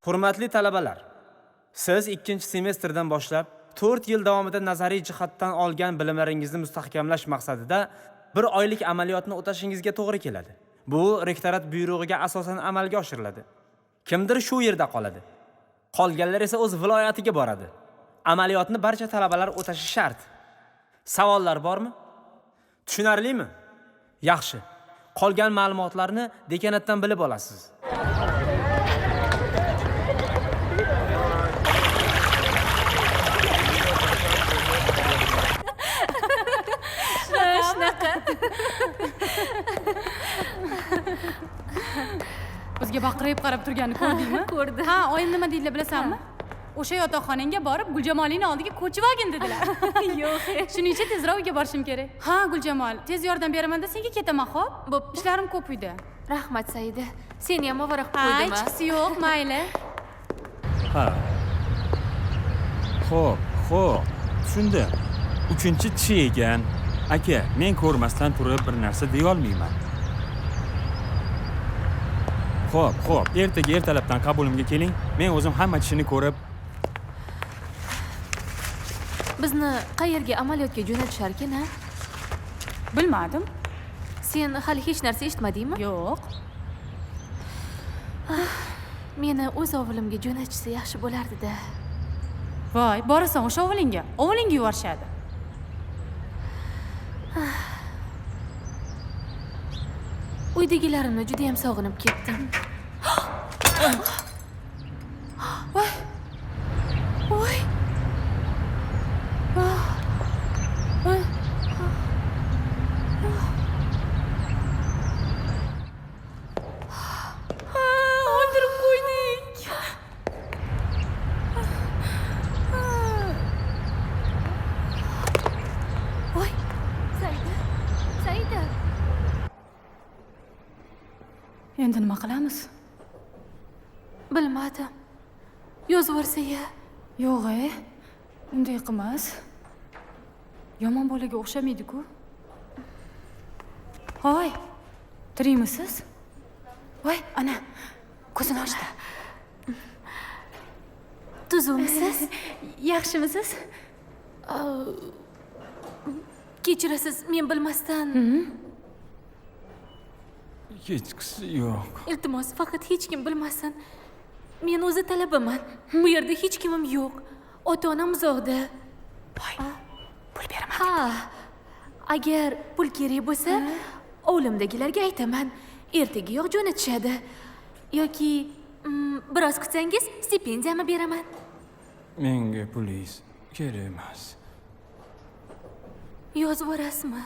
Hurmatli talabalar, siz 2-semestrdan boshlab 4 yil davomida nazariy jihatdan olgan bilimlaringizni mustahkamlash maqsadida bir oylik amaliyotni o'tashingizga to'g'ri keladi. Bu rektorat buyrug'iga asosan amalga oshiriladi. Kimdir shu yerda qoladi. Qolganlar esa o'z viloyatiga boradi. Amaliyotni barcha talabalar o'tashi shart. Savollar bormi? Tushunarlimi? Yaxshi. Qolgan ma'lumotlarni dekanatdan bilib olasiz. Bizga baqirib qarab turganini ko'rdingmi? Ko'rdim. Ha, oyim nima deydi bilasanmi? O'sha yotoqxonangga borib Guljamolning oldiga ko'chib olgin dedilar. Yo'q. Shuning uchun tezroq uyga borishim kerak. Ha, Guljamol, tez yordam beraman-da senga ketaman, xo'p? Bo'pti. Ishlarim ko'p uyda. Rahmat Saida. Seni ham ovora qilib Ha, qo'ydimmi? chiqisi yo'q, mayli. Ha. Xo'p. Tushundim. 3-chi ekan. Aka, men ko'rmasdan turib bir narsa deya olmayman. Xo'p. Ertaga ertalabdan qabulimga keling. Men o'zim hamma ishini ko'rib. Bizni qayerga amaliyotga jo'natishar ekan, ha? Bilmadim. Sen hali hech narsa eshitmadingmi? Yo'q. Meni o'z ovulimga jo'natishsa yaxshi bo'lardi-da. Voy, borasan o'sha ovulingga. Ovulingga yuborishadi. Uydagilarimni juda ham sog'inib ketdim. Voy. O'ldirib qo'ydik. Voy. Saida. Endi nima qilamiz? Bilmadim. Yozvorsa-ya. Yo'q-e. Unday qilmas. Yomon bolaga o'xshamaydi-ku. Hoy. Tirikmisiz? Voy, ana. Ko'zini ochdi. Tuzumsiz? Yaxshimisiz? Kechirasiz, men bilmasdan. Hechqisi yo'q. Iltimos, faqat hech kim bilmasin. Men o'zi talabaman. Bu yerda hech kimim yo'q. Ota-onam uzoqda. Voy. Pul beraman. Ha. Agar pul kerak bo'lsa, ovulimdagilarga aytaman. Ertagayoq jo'natishadi. Yoki biroz kutsangiz, stipendiyamni beraman. Menga pulingiz kerak emas. Yozib yuborasizmi?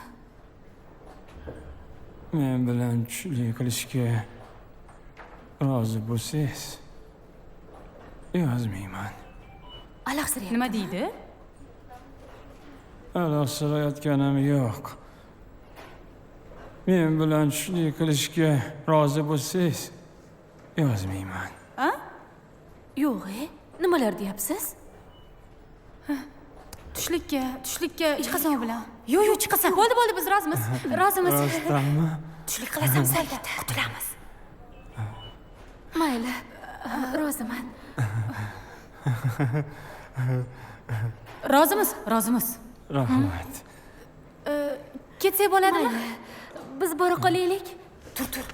Men bilan tushlik qilishga rozi bo'lsangiz, yozmayman. Alahsirayapti. Nima deydi? Alahsirayotganim yo'q. men bilan tushlik qilishga rozi bo'lsangiz, yozmayman. Ha? Yo'q, nimalar deyapsiz? Tushlikka chiqasan u bilan. Yo'q, chiqasan. Bo'ldi, biz rozimiz. Rozimiz. Rostdanmi? Tushlik qilasanmiz albatta, qutulamiz. Mayli, roziman. Rozimiz. Rahmat. Ketsak bo'ladimi? Mayli, biz bora qolaylik. Tur.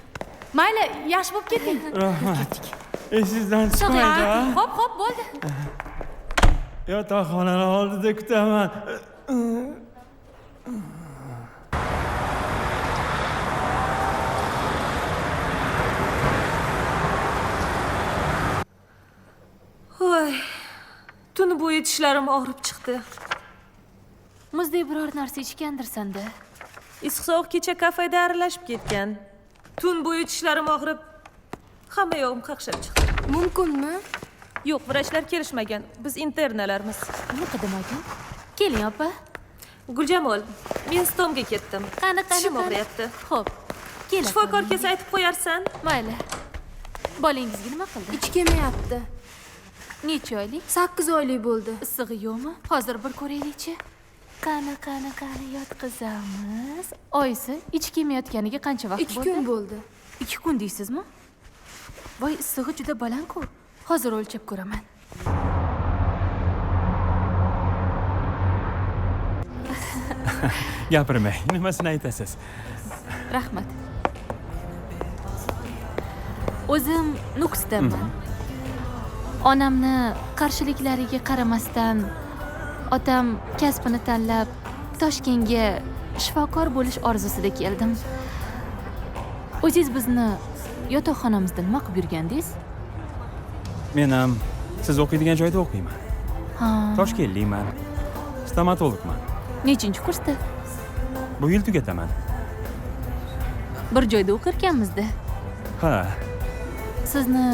Mayli, yaxshi bo'lib keting. Rahmat. Esingizdan chiqmaydi, ha? Xo'p, bo'ldi. Yotoqxonani oldida kutaman. Voy, tun bo'yi tishlarim og'rib chiqdi. Muzdek biror narsa ichgandirsan-da. Issiq sovuq kecha kafeda aralashib ketgan. Tun bo'yi tishlarim og'rib, hamma yog'im qaqshab chiqdi. Mumkinmi? Yo'q, vrachlar kelishmagan. Biz internalarmiz. Nima qildim? Keling, opa. Guljamol, men stomga ketdim. Qani. Tishim og'riyapti. Xo'p. Kel. Shifokor kelsa aytib qo'yarsan. Mayli. Bolangizga nima qildi? Ichib kelmayapti. Necha oylik? 8 oylik bo'ldi. Issig'i yo'qmi? Hozir bir ko'raylik-chi. Qani yotqizamiz. Oyisi ichib kelmayotganiga qancha vaqt 2 bo'ldi? kun bo'ldi. 2 kun deysizmi? Voy, issig'i juda baland-ku. Hozir o'lchab ko'raman. Gapirmang, nimasini aytasiz? Rahmat. O'zim Nukusdanman. Onamni qarshiliklariga qaramasdan otam kasbini tanlab Toshkentga shifokor bo'lish orzusida keldim. O'zingiz bizni yotoqxonamizda nima qilib yurgandingiz? Men ham siz o'qiydigan joyda o'qiyman. Ha, Toshkentlikman. Stomatologman. nechinchi kursda? Bu yil tugataman. Bir joyda o'qirkanmizda. Ha, Sizni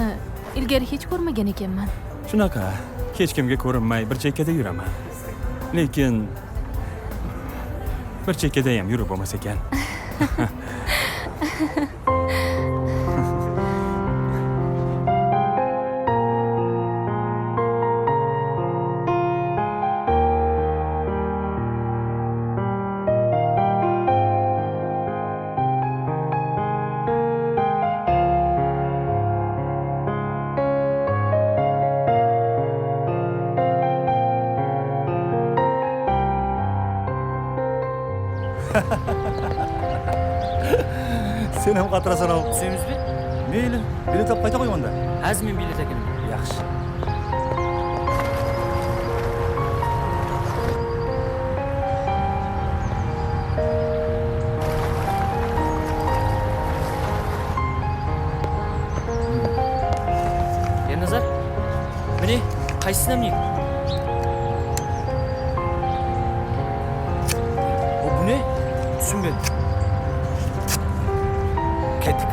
ilgari hech ko'rmagan ekanman. shunaqa. Hech kimga ko'rinmay bir chekkada yuraman. Lekin bir chekkada ham yurib bo'lmas ekan. Sen ham qatirasan ov. Tushimizmi? Mayli, bilet olib qayta qo'y unda. Azmin bilet ekan. Yaxshi. Ernazar, mene qaysini ham yeng? Bu ne? Tushunmadim. Ketdik.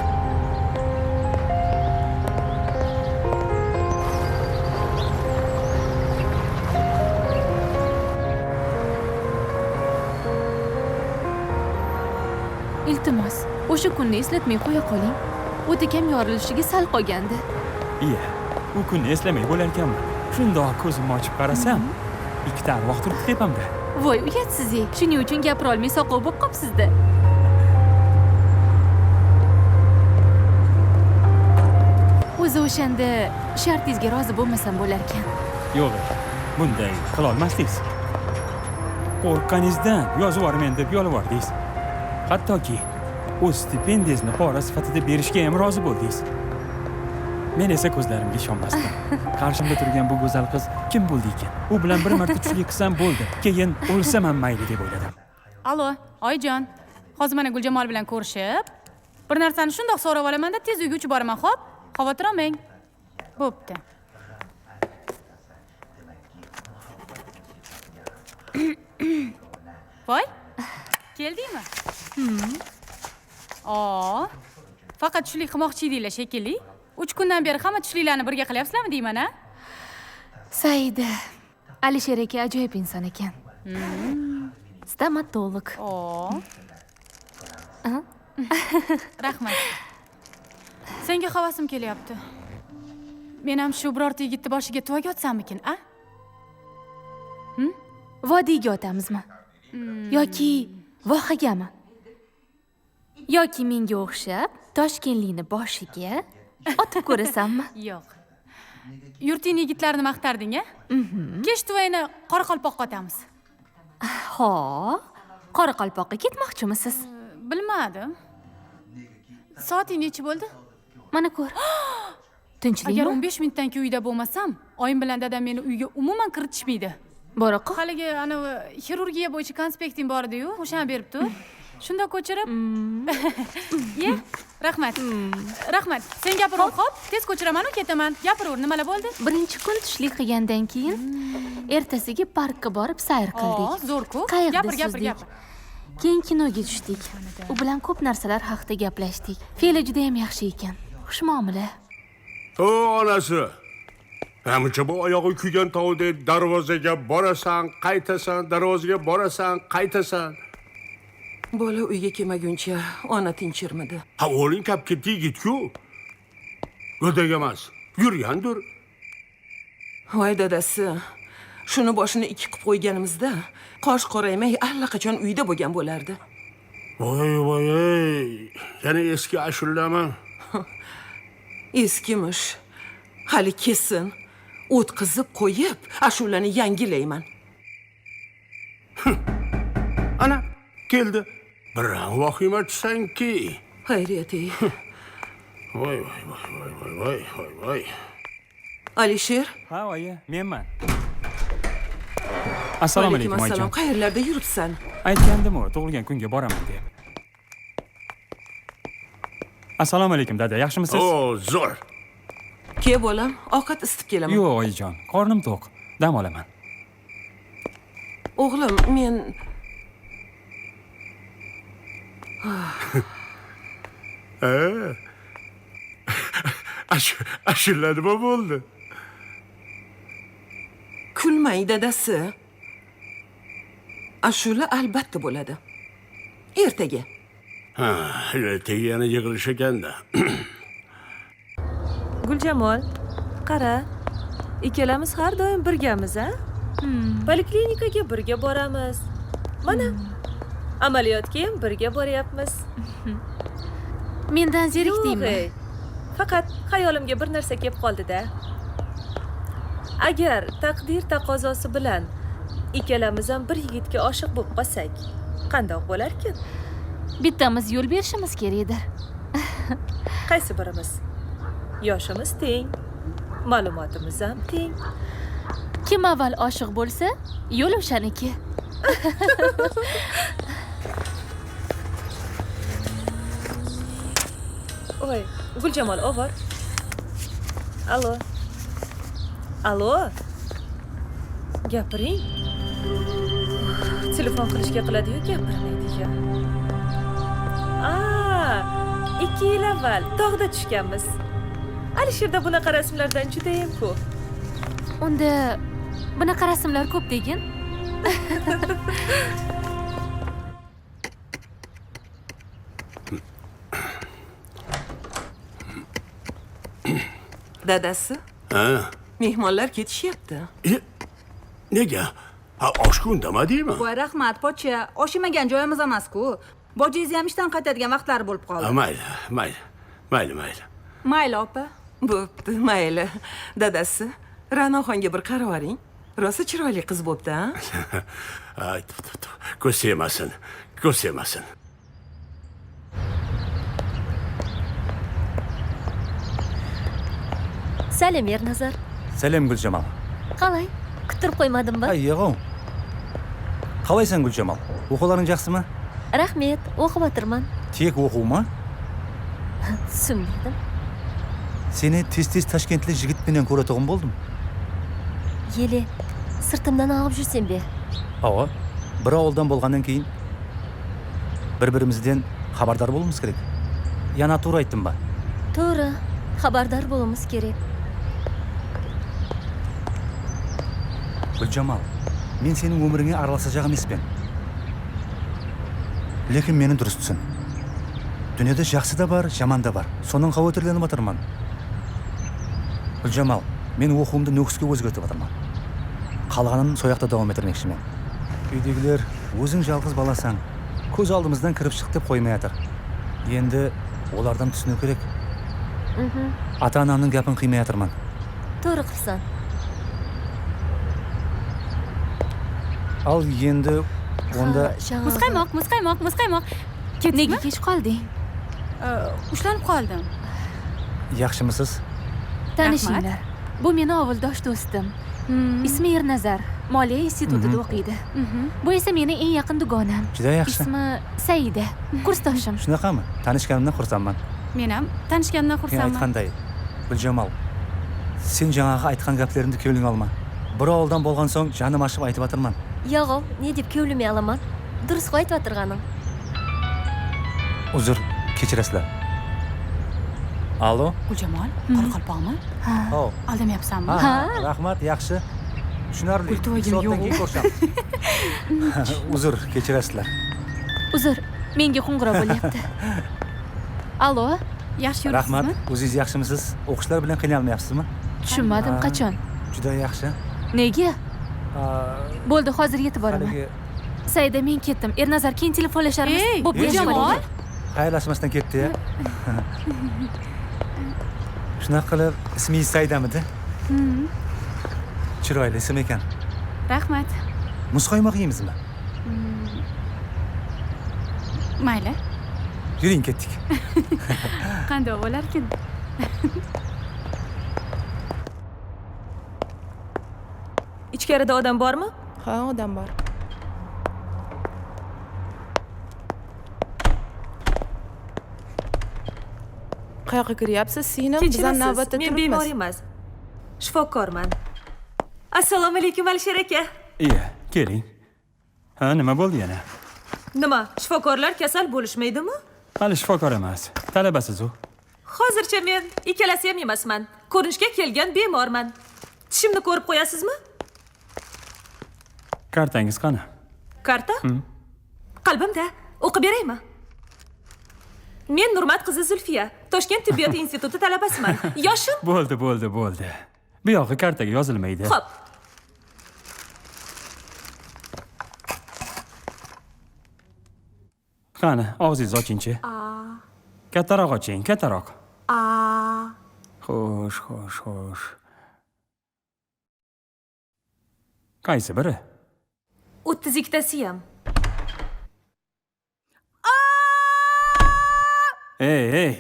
Iltimos, o'sha kunni eslatmay qo'ya qoling. O'tikam yorilishiga sal qolgandi. Iya, u kunni eslamay bo'lar ekanman. Shundoq ko'zimni ochib qarasam, ikkita arvoh turibdi tepamda. Voy, uyatsiz-ey. Shuning uchun gapira olmay soqov bo'lib qolibsiz-da. O'zi o'shanda shartingizga rozi bo'lmasam bo'lar ekan. Yo'q, bunday qila olmasdingiz. Qo'rqqaningizdan yozib yubormen deb yolvordingiz. Hattoki o'z stipendiyangizni pora sifatida berishga ham rozi bo'ldingiz. Men esa ko'zlarimga ishonmasdim. Qarshimda turgan bu go'zal qiz kim bo'ldi ekan? U bilan bir marta tushlik qilsam bo'ldi. Keyin o'lsam ham mayli deb o'yladim. Allo, oyijon. Hozir mana Guljamol bilan ko'rishib, bir narsani shundoq so'rab olaman-da, tez uyga uchib boraman, xo'p? Xavotir olmang. Bo'pti. Voy, keldingmi? Faqat tushlik qilmoqchi edinglar shekilli. 3 kundan beri hamma tushliklarni birga qilyapsizlarmi deyman, ha? Saida, Alisher aka ajoyib inson ekan. Stomatolog. Rahmat. Senga havasim kelyapti. Men ham shu birorta yigitni boshiga tuvaga otsammikin, a? Vodiyga otamizmi? Yoki vohagami? Yoki menga o'xshab Toshkentlikni boshiga otib ko'rasanmi? Yo'q. Yurting yigitlarini maqtarding-a? Kech tuvayni Qoraqalpoqqa otamiz. Ho, Qoraqalpoqqa ketmoqchimisiz? Bilmadim. Soating necha bo'ldi? Mana ko'r. Agar Tinchlikmi? 15 minutdan keyin uyda bo'lmasam, oyim bilan dadam meni uyga umuman kiritishmaydi. Boraqa. Haligi ana xirurgiya bo'yicha konspekting bor edi-yu, o'shani beribdi. Shunda ko'chirib. Ye, rahmat. Rahmat. Sen gapiraver, xo'p? Tez ko'chiraman-u ketaman. Gapiraver, nimalar bo'ldi? Birinchi kun tushlik qilgandan keyin ertasiga parkka borib sayr qildik. Zo'r-ku. Qayiqda Gapir, suzdik. gapir. Keyin kinoga tushdik. U bilan ko'p narsalar haqida gaplashdik. Fe'li juda ham yaxshi ekan. Xushmuomala. O onasi. Hamcha bu oyog'i kuygan tovdek darvozaga borasan, qaytasan, darvozaga borasan, qaytasan. Bola uyga kelmaguncha ona tinchirmidi. Ha, o'g'ling kap ketdi yigit-ku. Go'dak emas, yurgandir. Voy dadasi, shuni boshini ikki qilib qo'yganimizda qosh qoraymay allaqachon uyda bo'lgan bo'lardi. Voy, yana eski ashulami? Eskimish. Hali kesin o'tkazib qo'yib, ashulani yangilayman. Ana, keldi. Biran vahima tushsanki. Xayriyat ey. Voy. Alisher, Ha, oyi, menman. Assalomu alaykum, assalom. oyijon. Qayerlarda yuribsan? Aytgandim-ku, tug'ilgan kunga boraman deb. Assalomu alaykum, dada, yaxshimisiz? O, zo'r. Ke bolam, ovqat isitib kelaman. Yo'q, oyijon, qornim to'q. Dam olaman. O'g'lim, men Ashula nima bo'ldi? kulmang dadasi. Ashula albatta bo'ladi. Ertaga. Ha, ertaga yana yig'ilish ekanda. Guljamol, qara. Ikkalamiz har doim birgamiz, a? Poliklinikaga birga boramiz. Mana, amaliyotga ham birga boryapmiz. Mendan zerikdingmi? Yo'q, faqat xayolimga bir narsa kelib qoldi-da. Agar taqdir taqozosi bilan ikkalamiz ham bir yigitga oshiq bo'lib qolsak, qandoq bo'larkin? Bittamiz yo'l berishimiz kerakdir. Qaysi birimiz? Yoshimiz teng, ma'lumotimiz ham teng. Kim avval oshiq bo'lsa, yo'l o'shaniki. Voy, Guljamol, ovor. Alo. Gapiring. Telefon qilishga qiladi-yu, gapirmaydi-ya. 2 yil avval tog'da tushganmiz. Alisherda bunaqa rasmlardan juda ham ko'p. Unda bunaqa rasmlar ko'p degin. Dadasi, Ha? mehmonlar ketishyapti. Nega? Ha, oshga undamadingmi? Voy rahmat, pochcha. Oshimagan joyimiz emas-ku. Bojangiz ham ishdan qaytadigan vaqtlari bo'lib qoldi. Mayli. Mayli, opa. Bo'pti, mayli. Dadasi, Ra'noxonga bir qarab oring. Rosa chiroyli qiz bo'pti, ha? Ay, ko'rsamasin. Salom, Ernazar. Salom Guljamal. Qalay? Kuttirib qo'ymadimmi? Ay, yog'im. Qalaysan Guljamal? O'quvlaring yaxshimi? Rahmat, o'qib o'tirman. Tek o'quvmi? Tushunmadim. Seni tez Toshkentlik yigit bilan ko'ratog'im bo'ldim. Yeli, sirtimdan olib jursam be. Ava, bir ovuldan bo'lgandan keyin bir-birimizdan xabardor bo'lishimiz kerak. Yana to'g'ri aytdimmi? To'g'ri, xabardor bo'lishimiz kerak. Guljamal, men sening umringga aralashajak emasman. Lekin meni durust tushun. Dunyoda yaxshida bor, yomanda bor. Soning xavotirlanib o'tirman. Guljamal, men o'quvimni Nukusga o'zgartirib o'tirman. Qolganini so'yoqda davom ettirmoqchiman. Uydagilar, o'zing yolg'iz bolasan. Ko'z oldimizdan kirib chiq deb qo'ymayotir. Endi ulardan tushunib kerak. Ota-onamning gapini qiymayotirman. To'g'ri qilsan. Al endi onda Muzqaymoq. Nega kech qolding? Ushlanib qoldim. yaxshimisiz? Tanishinglar. Bu meni ovuldosh do'stim. Ismi Ernazar. Moliya institutida o'qiydi. Bu esa meni eng yaqin dugonam. Juda yaxshi. Ismi Saida. Kursdoshim. Shunaqami? Tanishganimdan xursandman. Men ham tanishgandan Men xursandman. aytganday, Guljamal, sen jangoga aytgan gaplarimni ko'ngling olma. Bir oldan bo'lgan so'ng jonim ochib aytib o'tirman. Yo'q, ne deb ko'nglimni olaman? Durust aytib o'tirganim. Uzr, kechirasizlar. Allo? Guljamal, Qoraqalpoqmi? Ha. Aldamayapsanmi? Ha, rahmat, yaxshi. Tushunarli. Pultuvagim Soatdan yo'q. keyin ko'rishamiz. Uzr, kechirasizlar. Uzr, menga qo'ng'iroq bo'lyapti. Allo, Yaxshi Rahmat, yuribsizmi? o'zingiz yaxshimisiz? O'qishlar bilan qiynalmayapsizmi? tushunmadim Ha. qachon. Juda yaxshi. Nega? Ha, Bo'ldi, hozir yetib boraman. haligi Saida, men ketdim. Ernazar, keyin telefonlasharmiz. Ey, Bo'p, Guljamal. xayrlashmasdan ketdi-ya. Shunaqa qilib, ismingiz Saidamidi? Chiroyli ism ekan. Rahmat. Muzqaymoq yeymizmi? Mayli. Yuring, ketdik. Qanday bo'larkin? Ichkarida odam bormi? Ha, odam bor. Qayoqqa kiryapsiz, Sinem? Bizdan navbatda Kechirasiz, men bemor turibmiz. emas. Shifokorman. Assalomu alaykum Alisher aka. Iya, keling. Ha, nima bo'ldi yana? Nima, shifokorlar kasal bo'lishmaydimi? Hali shifokor emas. Talabasiz u. Hozircha men ikkalasi ham emasman. Ko'rinishga kelgan bemorman. Tishimni ko'rib qo'yasizmi? Kartangiz qani? Karta? Qalbimda. O'qib beraymi? Men Nurmat qizi Zulfiya, Toshkent tibbiyot instituti talabasiman. Yoshim? Bo'ldi. Bu yog'i kartaga yozilmaydi. Xo'p. Qani, og'zingizni ochingchi. Kattaroq oching, kattaroq. Xo'sh. Qaysi biri? 32tasi ham. Ey.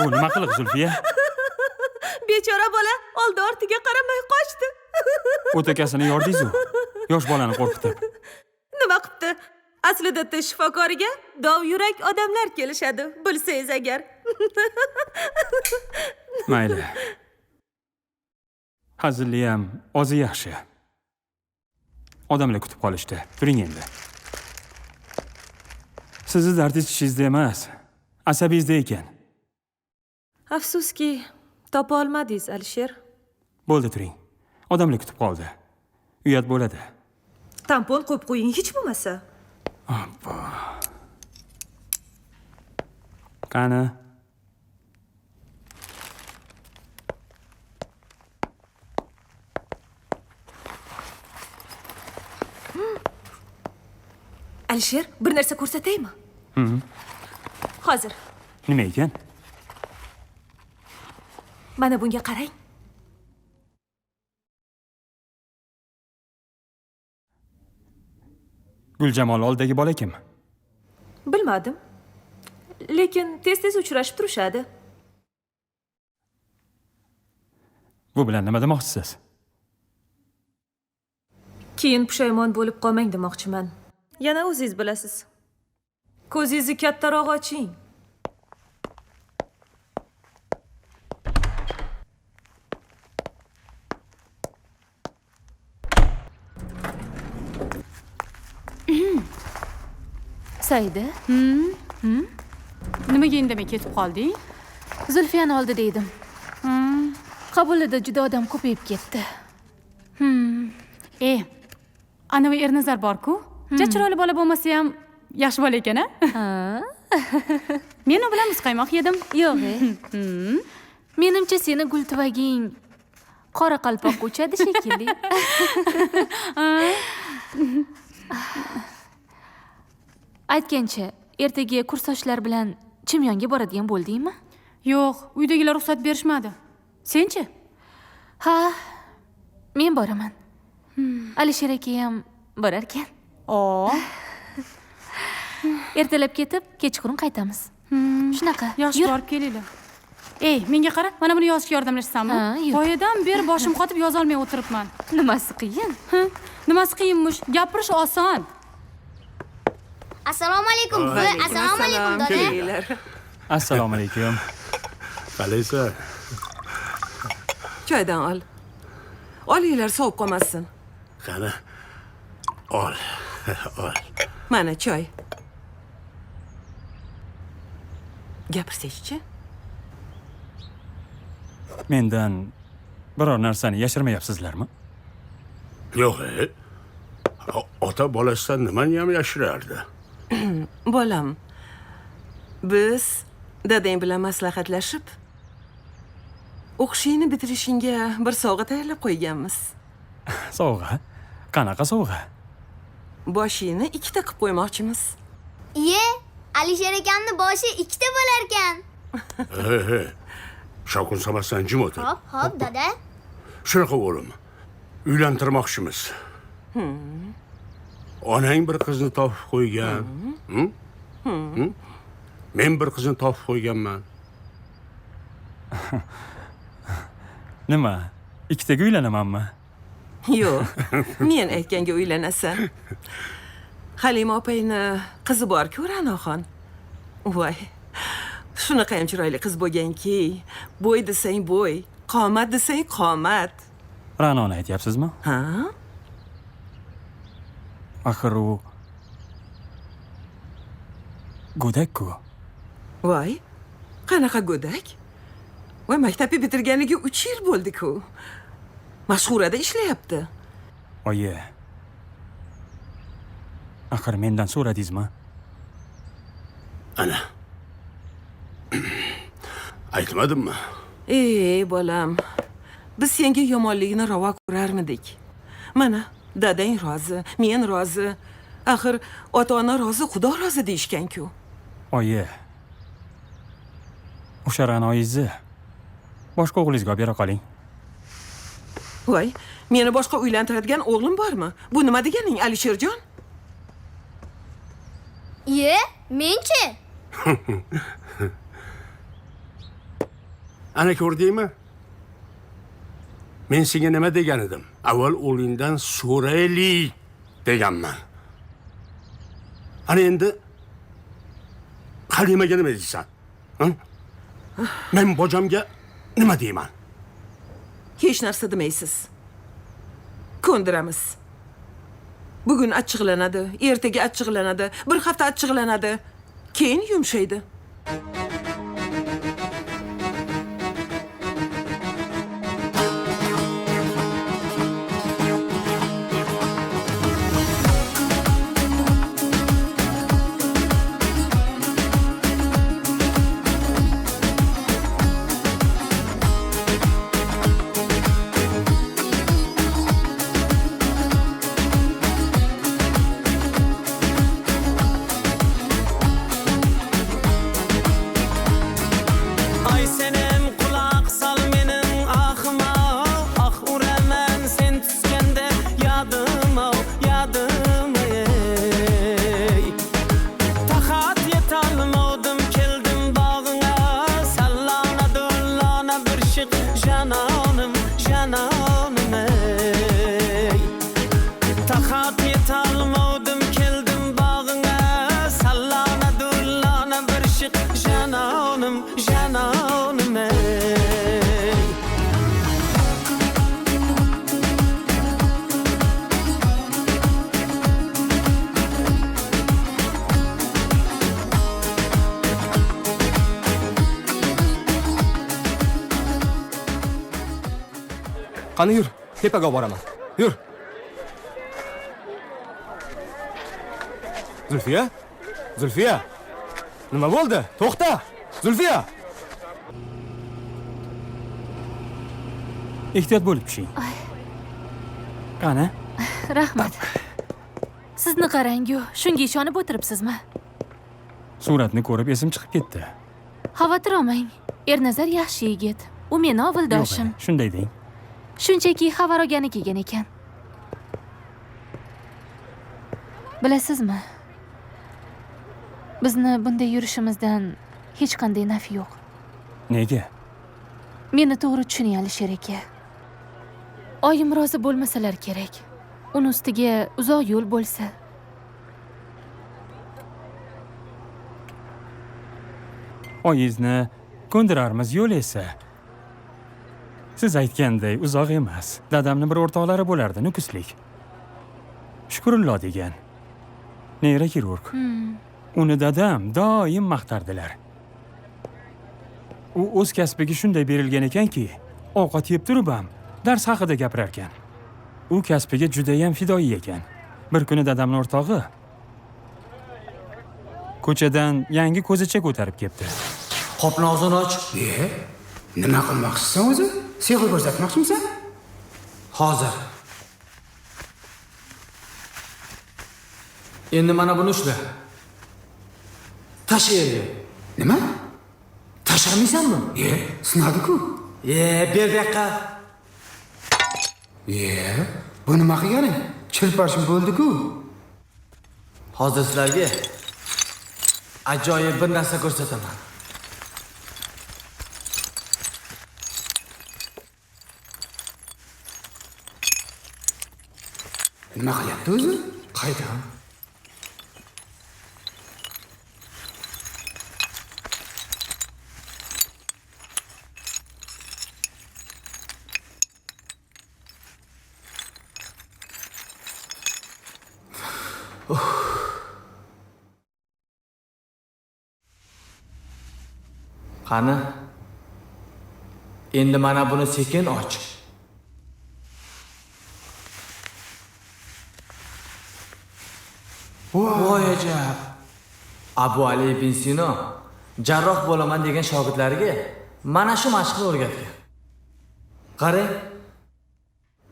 Bu nima qiliq, Zulfiya? Bechora bola oldi ortiga qaramay qochdi. O'takasini yordingiz-ku. Yosh bolani qo'rqitib. Nima qilibdi? Aslida tish shifokoriga dov yurak odamlar kelishadi, bilsangiz agar. Mayli. Hazilli ham ozi yaxshi. Odamlar kutib qolishdi. Turing endi. Sizni dardingiz tishingizda emas, asabingizda ekan. Afsuski, topa olmadingiz, Alisher. Bo'ldi, turing. Odamlar kutib qoldi. Uyat bo'ladi. Tampon qo'yib qo'ying hech bo'lmasa. Qani? Alisher, bir narsa ko'rsataymi? Hozir. Nima ekan? Mana bunga qarang. Guljamol oldidagi bola kim? Bilmadim. Lekin tez-tez uchrashib turishadi. Bu bilan nima demoqchisiz? Keyin pushaymon bo'lib qolmang demoqchiman. Yana o'zingiz bilasiz. Ko'zingizni kattaroq oching. Saida, Nimaga indamay ketib qolding? Zulfiyani oldida edim. Qabulida juda odam ko'payib ketdi. Anavi Ernazar bor-ku. Ja chiroyli bola bo'lmasa ham Yaxshi bola ekan, a? Ha? Men u bilan muzqaymoq yedim. Yo'q. Menimcha seni gultuvaging qoraqalpoq uchadi shekilli. Aytgancha, ertaga kursdoshlar bilan Chimyonga boradigan bo'ldingmi? Yo'q, uydagilar ruxsat berishmadi. Senchi? Ha, men boraman. Alisher aka ham borar ekan. Ertalab ketib, kechqurun qaytamiz. Shunaqa. Yaxshi, Yur. borib kelinglar. Ey, menga qara, mana buni yozishga yordamlashsammi? Ha, yur. Boyadan beri boshim qotib yoza olmay o'tiribman. Nimasi qiyin? Nimasi qiyinmish? Gapirish oson. Assalomu alaykum buvi. Assalomu alaykum dada. Kelinglar. Assalomu alaykum. Qalaysan? Choydan ol. Olinglar, sovib qolmasin. Qani. Ol. Ol. Mana choy. Gapirsangchi? Mendan biror narsani yashirmayapsizlarmi? Yo'q. Ota bolasidan nimani ham yashirardi? Bolam, biz dadang bilan maslahatlashib o'qishingni bitirishingga bir sovg'a tayyorlab qo'yganmiz. Sovg'a? Qanaqa sovg'a? Boshingni ikkita qilib qo'ymoqchimiz. Iye, Alisher akamni boshi ikkita bo'lar ekan. He. Shovqin solmasdan jim o'tir. Hop, dada. Shunaqa o'g'lim. Uylantirmoqchimiz. Onang bir qizni topib qo'ygan. Men bir qizni topib qo'yganman. Nima? Ikkitaga uylanamanmi? Yo'q, men aytganga uylanasan. Halima opangni qizi bor-ku, Ra'noxon. Voy, shunaqa ham chiroyli qiz bo'lganki, bo'y desang bo'y, qomat desang qomat. Ra'noni aytyapsizmi? Ha? Axir u go'dak-ku. Voy, qanaqa go'dak? Voy, maktabni bitirganiga 3 yil bo'ldi-ku. Mashhurada ishlayapti. Oyi. Axir mendan so'radingizmi? Ana. Aytmadimmi? Bolam, biz senga yomonligini ravo ko'rarmidik? Mana, dadang rozi, men rozi. Axir ota-ona rozi, Xudo rozi deyishgan-ku. Oyi. O'sha Ra'noyizni boshqa o'g'lingizga olib bera qoling. Voy, meni boshqa uylantiradigan o'g'lim bormi? Bu nima deganing, Alisherjon? Iye, menchi? Ana ko'rdingmi? Men senga nima degan edim? Avval o'g'lingdan so'raylik deganman. Ana endi Halimaga nima deysan? Men bojamga nima deyman? Hech narsa demaysiz. Ko'ndiramiz. Bugun achchiqlanadi, ertaga achchiqlanadi, bir hafta achchiqlanadi, keyin yumshaydi. Qani yur, tepaga boraman. Yur. Zulfiya, Zulfiya. Nima bo'ldi? To'xta. Zulfiya. Ehtiyot bo'lib tushing. Qani? Rahmat. Sizni qarang-ku, shunga ishonib o'tiribsizmi? Suratni ko'rib esim chiqib ketdi. Xavotir olmang. Ernazar yaxshi yigit. U meni ovildoshim. Yo'q, shunday deng. Shunchaki xabar olgani kelgan ekan. Bilasizmi? Bizni bunday yurishimizdan hech qanday naf yo'q. Nega? Meni to'g'ri tushuning, Alisher aka. Oyim rozi bo'lmasalar kerak. Uni ustiga uzoq yo'l bo'lsa. Oyingizni ko'ndirarmiz yo'l esa. Siz aytganday uzoq emas. Dadamning bir o'rtoqlari bo'lardi, nukuslik. Shukrullo degan. Neyrokirurg. Uni dadam doim maqtardilar. U o'z kasbiga shunday berilgan ekanki, ovqat yeb turib ham dars haqida gapirar ekan. U kasbiga juda ham fidoyi ekan. Bir kuni dadamning o'rtog'i ko'chadan yangi ko'zicha ko'tarib keldi. Qopni og'zini och. Nima qilmoqchisan o'zi? Sehr ko'rsatmoqchimisan? Hozir. Endi mana buni ushla. Tashlaydi. Nima? Tashlamaysanmi? Sinadi-ku. Ber bu yoqqa. Bu nima qilganing? Chirparishim bo'ldi-ku. Hozir sizlarga ajoyib bir narsa ko'rsataman. Nima qilyapti o'zi? Qaydan? Qani? Endi mana buni sekin och. Voy ajab. Abu Ali ibn Sino jarroh bo'laman degan shogirdlariga mana shu mashqni o'rgatgan. Qarang.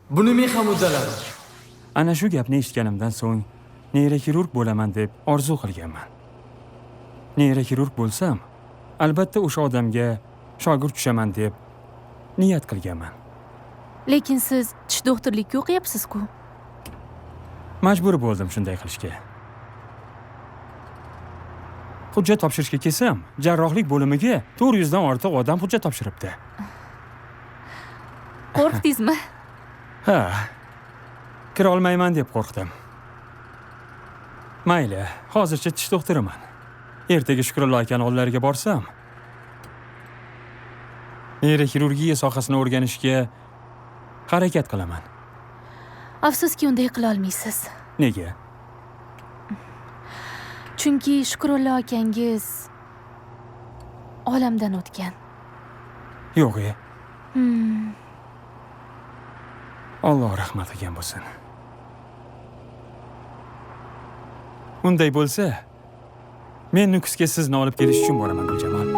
Buni men ham uddaladim. Ana shu gapni eshitganimdan so'ng neyrokirurg bo'laman deb orzu qilganman. Neyrokirurg bo'lsam, albatta o'sha odamga shogird tushaman deb niyat qilganman. Lekin siz tish doktorlikka o'qiyapsiz-ku. Majbur bo'ldim shunday qilishga. Hujjat topshirishga kelsam, jarrohlik bo'limiga 400 dan ortiq odam hujjat topshiribdi. Qo'rqdingizmi? Ha. Kira olmayman deb qo'rqdim. Mayli, hozircha tish doktoriman. Ertaga Shukrullo akaning oldilariga borsam, neyrokirurgiya sohasini o'rganishga harakat qilaman. Afsuski unday qila olmaysiz. Nega? Chunki Shukrullo akangiz olamdan o'tgan. Yo'q-e. Alloh rahmat qilgan bo'lsin. Unday bo'lsa, men Nukusga sizni olib kelish uchun boraman, Guljamol.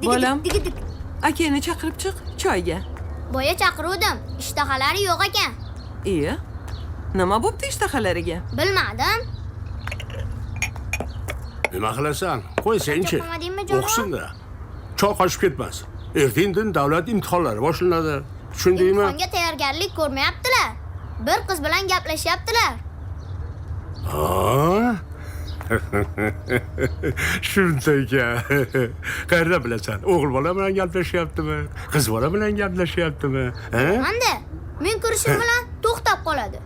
Bolam, akangni chaqirib chiq, choyga. Boya chaqiruvdim, ishtahalari yo'q ekan. Nima bo'pti ishtahalariga? Bilmadim. Nima qilasan? Qo'ysang-chi. Chapamadingmi, jonon? O'qisin-da. Choy qochib ketmas. Ertaga davlat imtihonlari boshlanadi. Tushundingmi? Imtihonga tayyorgarlik ko'rmayaptilar. Bir qiz bilan gaplashyaptilar. Shunday-ki. Qayerda bilasan? O'g'il bola bilan gaplashyaptimi? Qiz bola bilan gaplashyaptimi? Manda men kirishim bilan to'xtab qoladi.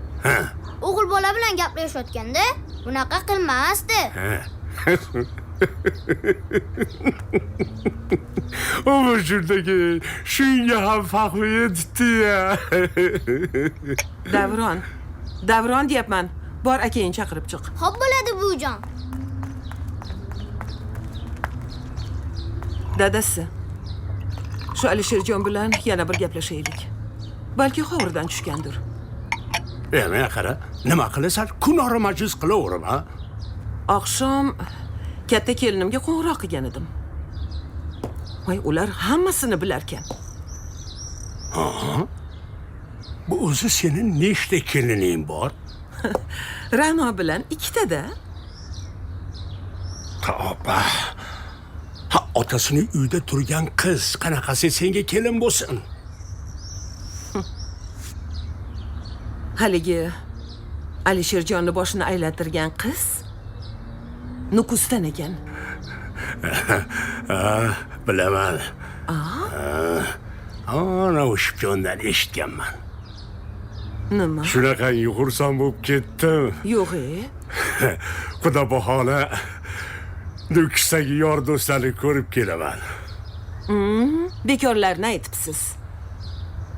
O'g'il bola bilan gaplashayotganda bunaqa qilmasdi. O shundagi shunga ham fahmi yetdi-ya. Davron deyapman. Bor akangni chaqirib chiq. Xo'p bo'ladi buvijon. Dadasi. Shu Alisherjon bilan yana bir gaplashaylik. Balki hovuridan tushgandir. Men qara, nima qilasan? Kunora majlis qilaverim, ha? Oqshom katta kelinimga qo'ng'iroq qilgan edim. Voy, ular hammasini bilarkan. Bu o'zi sening nechta kelining bor? Ra'no bilan ikkita-da. Tavba. Ha, otasining uyda turgan qiz qanaqasi senga kelin bo'lsin? Haligi Alisherjonni boshini aylantirgan qiz Nukusdan ekan. Bilaman. Ana o'sha piyondan eshitganman. Nima? Shunaqa xursand bo'lib ketdim. Yo'q-e. Xudo bahona Nukusdagi yor do'stlarni ko'rib kelaman. Bekorlarni aytibsiz.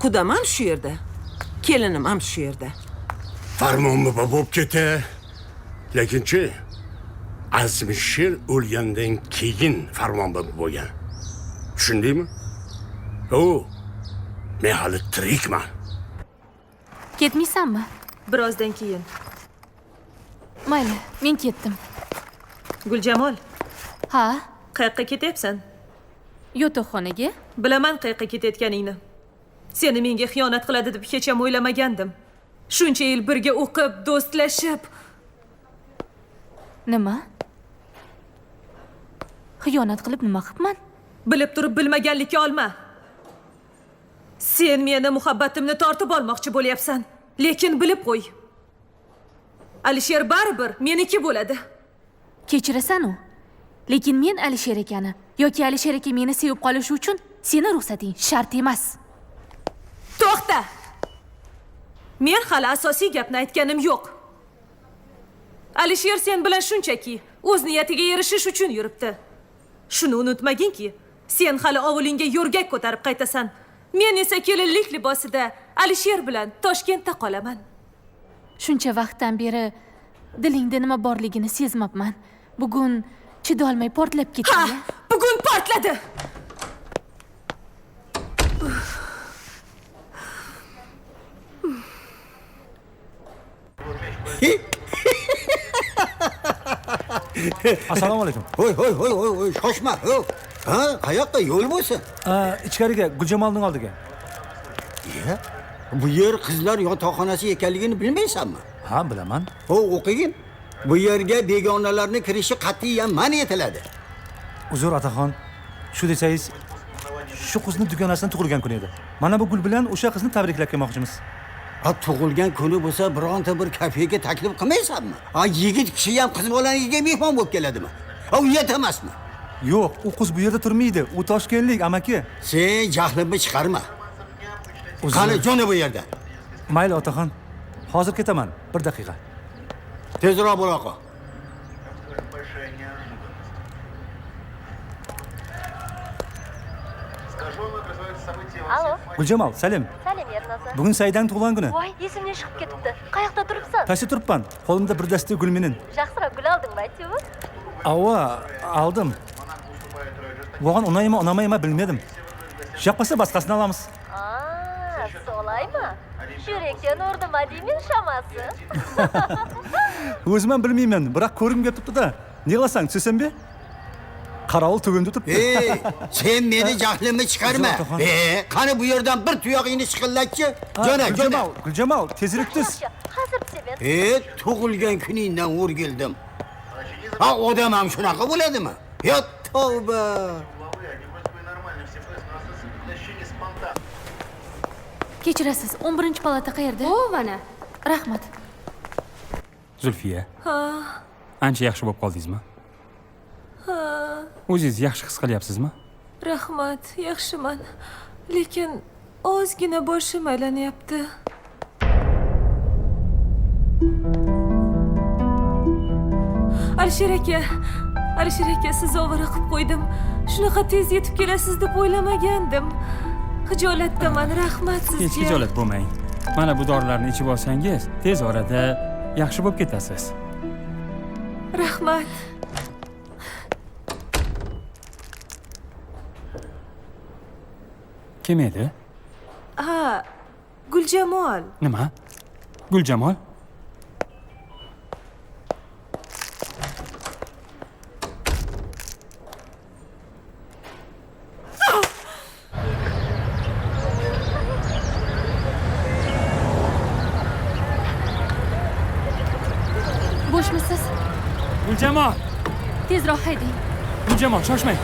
Qudam ham shu yerda. Kelinim ham shu yerda. Farmonmi bo'lib keta. Lekinchi Azmishir o'lgandan keyin farmon bo'lgan. Tushundingmi? Men hali tirikman. Ketmaysanmi? Birozdan keyin. Mayli, men ketdim. Guljamol, Ha, qayoqqa ketyapsan? yotoqxonaga. Bilaman qayoqqa ketayotganingni. Seni menga xiyonat qiladi deb hech ham o'ylamagandim. Shuncha yil birga o'qib, do'stlashib. Nima? Xiyonat qilib nima qilibman? Bilib turib bilmaganlikka olma. Sen meni muhabbatimni tortib olmoqchi bo'lyapsan. Lekin bilib qo'y. Alisher baribir meniki bo'ladi. Kechirasan u. Lekin men Alisher ekani yoki Alisher aka meni sevib qolishi uchun seni ruxsating shart emas. To'xta. Men hali asosiy gapni aytganim yo'q. Alisher sen bilan shunchaki o'z niyatiga erishish uchun yuribdi. Shuni unutmaginki, sen hali ovulingga yo'rgak ko'tarib qaytasan. Men esa kelinlik libosida Alisher bilan Toshkentda qolaman. Shuncha vaqtdan beri dilingda nima borligini sezmabman. Bugun chidolmay portlab ketding. Bugun portladi. Assalomu alaykum. Hoy, shoshma. Ha, qayoqqa yo'l bo'lsin? Ichkariga, Guljamolning oldiga. Bu yer qizlar yotoqxonasi ekanligini bilmaysanmi? Ha, bilaman. O'qigin. Bu yerga begonalarning kirishi qat'iyan man etiladi. Uzr otaxon, shu desangiz, shu qizni dugonasidan tug'ilgan kun edi. Mana bu gul bilan o'sha qizni tabriklab kelmoqchimiz. Tug'ilgan kuni bo'lsa, bironta bir kafega taklif qilmaysanmi? Yigit kishi ham qiz bolaniga mehmon bo'lib keladimi? Uyat emasmi? Yo'q, u qiz bu yerda turmaydi. U Toshkentlik amaki. Sen jahlimni chiqarma. Qani jo'na bu yerda. Mayli otaxon. Hozir ketaman. 1 daqiqa. Tezroq bo'la qol. Alo. Guljamol, salim. Salim Ernosa. Bugun Saydan tug'ilgan kuni. Voy, esimdan chiqib ketibdi. Qayoqda turibsan? Qayerda turibman? Qo'limda bir dasta gul menin. Yaxshiroq gul oldingmi, aytchi-bu? Ava, aldım. Vo'g'an unamaymi, unamaymi bilmadim. Yoqmasa boshqasini olamiz. So'laymi? Shurekdan o'rdim adiymen shamasi. O'zim ham bilmayman, biroq ko'rgim kelib turibdi-da. Ne qilasan, tushsanmi? Qarovul tug'imda turibdi. Sen meni jahlimni chiqarma. Qani bu yerdan bir tuyoqingni chiqillatchi. Jo'na. Guljamol, tezroq tuz. Hozir seven. Tug'ilgan kuningdan o'rgildim. Odam ham shunaqa bo'ladimi? Yo, tavba. Kechirasiz, 11-palata qayerda? Mana. Rahmat. Zulfiya. Ancha yaxshi bo'lib qoldingizmi? O'zingiz yaxshi his qilyapsizmi? Rahmat, yaxshiman. Lekin ozgina boshim aylanyapti. Alisher aka, Alisher aka, sizni ovora qilib qo'ydim. Shunaqa tez yetib kelasiz deb o'ylamagandim. Xijolatdaman, rahmat sizga. Hech xijolat bo'lmang. Mana bu dorilarni ichib olsangiz, tez orada yaxshi bo'lib ketasiz. Rahmat. Kim edi? Ha, Guljamol. Nima? Guljamol? Bo'shmisiz? Guljamol! Tezroq haydang. Guljamol, shoshmang.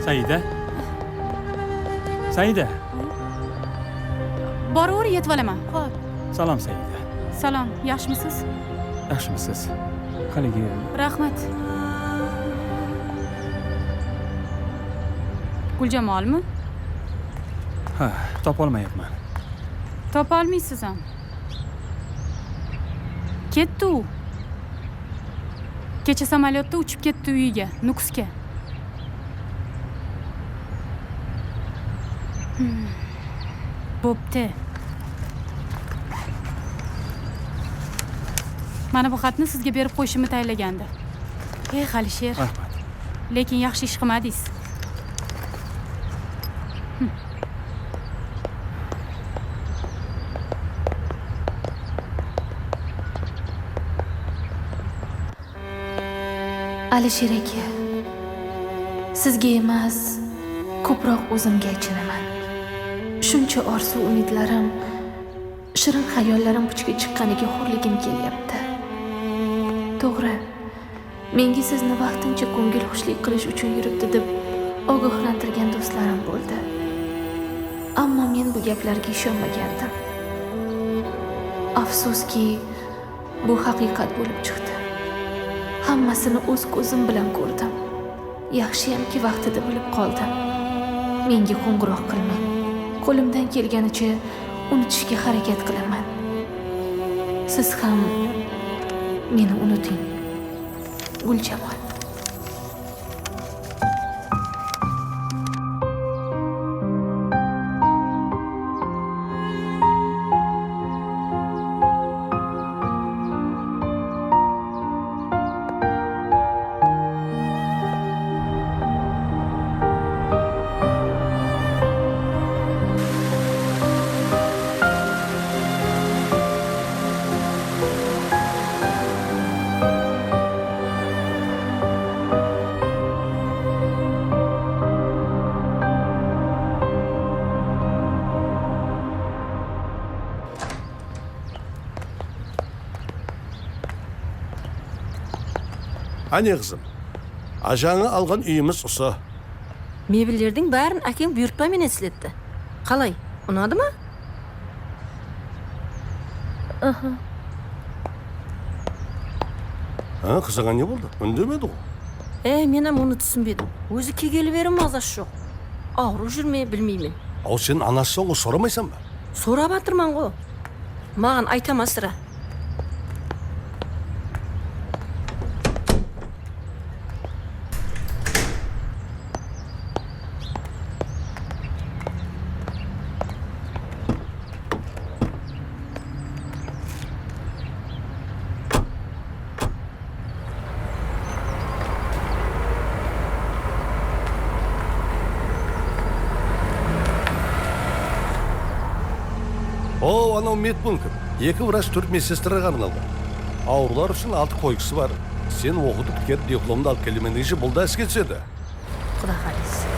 Saida? Saida? Boraver, yetib olaman. Xo'p. Salom Saida. Salom, yaxshimisiz? Yaxshimisiz? Haligi Rahmat. Guljamolmi? ha, topolmayapman. Topa olmaysiz ham. Ketdi u. Kecha samolyotda uchib ketdi uyiga, Nukusga. Bo'pti. Mana bu xatni sizga berib qo'yishimni tayinlagandi. Alisher. Rahmat. Lekin yaxshi ish qilmadingiz. Alisher aka, sizga emas, ko'proq o'zimga achinaman. Shuncha orzu umidlarim, shirin xayollarim puchga chiqqaniga xo'rligim kelyapti. To'g'ri, menga sizni vaqtincha ko'ngil xushlik qilish uchun yuribdi deb ogohlantirgan do'stlarim bo'ldi. Ammo men bu gaplarga ishonmagandim. Afsuski, bu haqiqat bo'lib chiqdi. Hammasini o'z ko'zim bilan ko'rdim. Yaxshiyamki vaqtida bilib qoldim. Menga qo'ng'iroq qilmang. Qo'limdan kelganicha unutishga harakat qilaman. Siz ham meni unuting. Guljamol. Ani qizim, ajangni olgan uyimiz usa. Mebellerning barini akang buyurtma meni eslatdi. Qalay, unadimi? Ha, qizig'a ne bo'ldi? Undamadi u. Men ham uni tushunmadim. O'zi kelgani mazasi yo'q. Og'rib yurmay bilmayman. O senin anasi o so'ramaysanmi? So'rab o'tirman-ku. Ma'an aytaman sira. О, анау медпункт. 2 врач 4 медсестраға арналған. Аурулар үшін 6 койкасы бар. Сен оқытып біткер дипломды алып келемен дегенше бұл да іске түседі. Xudo xohlasa.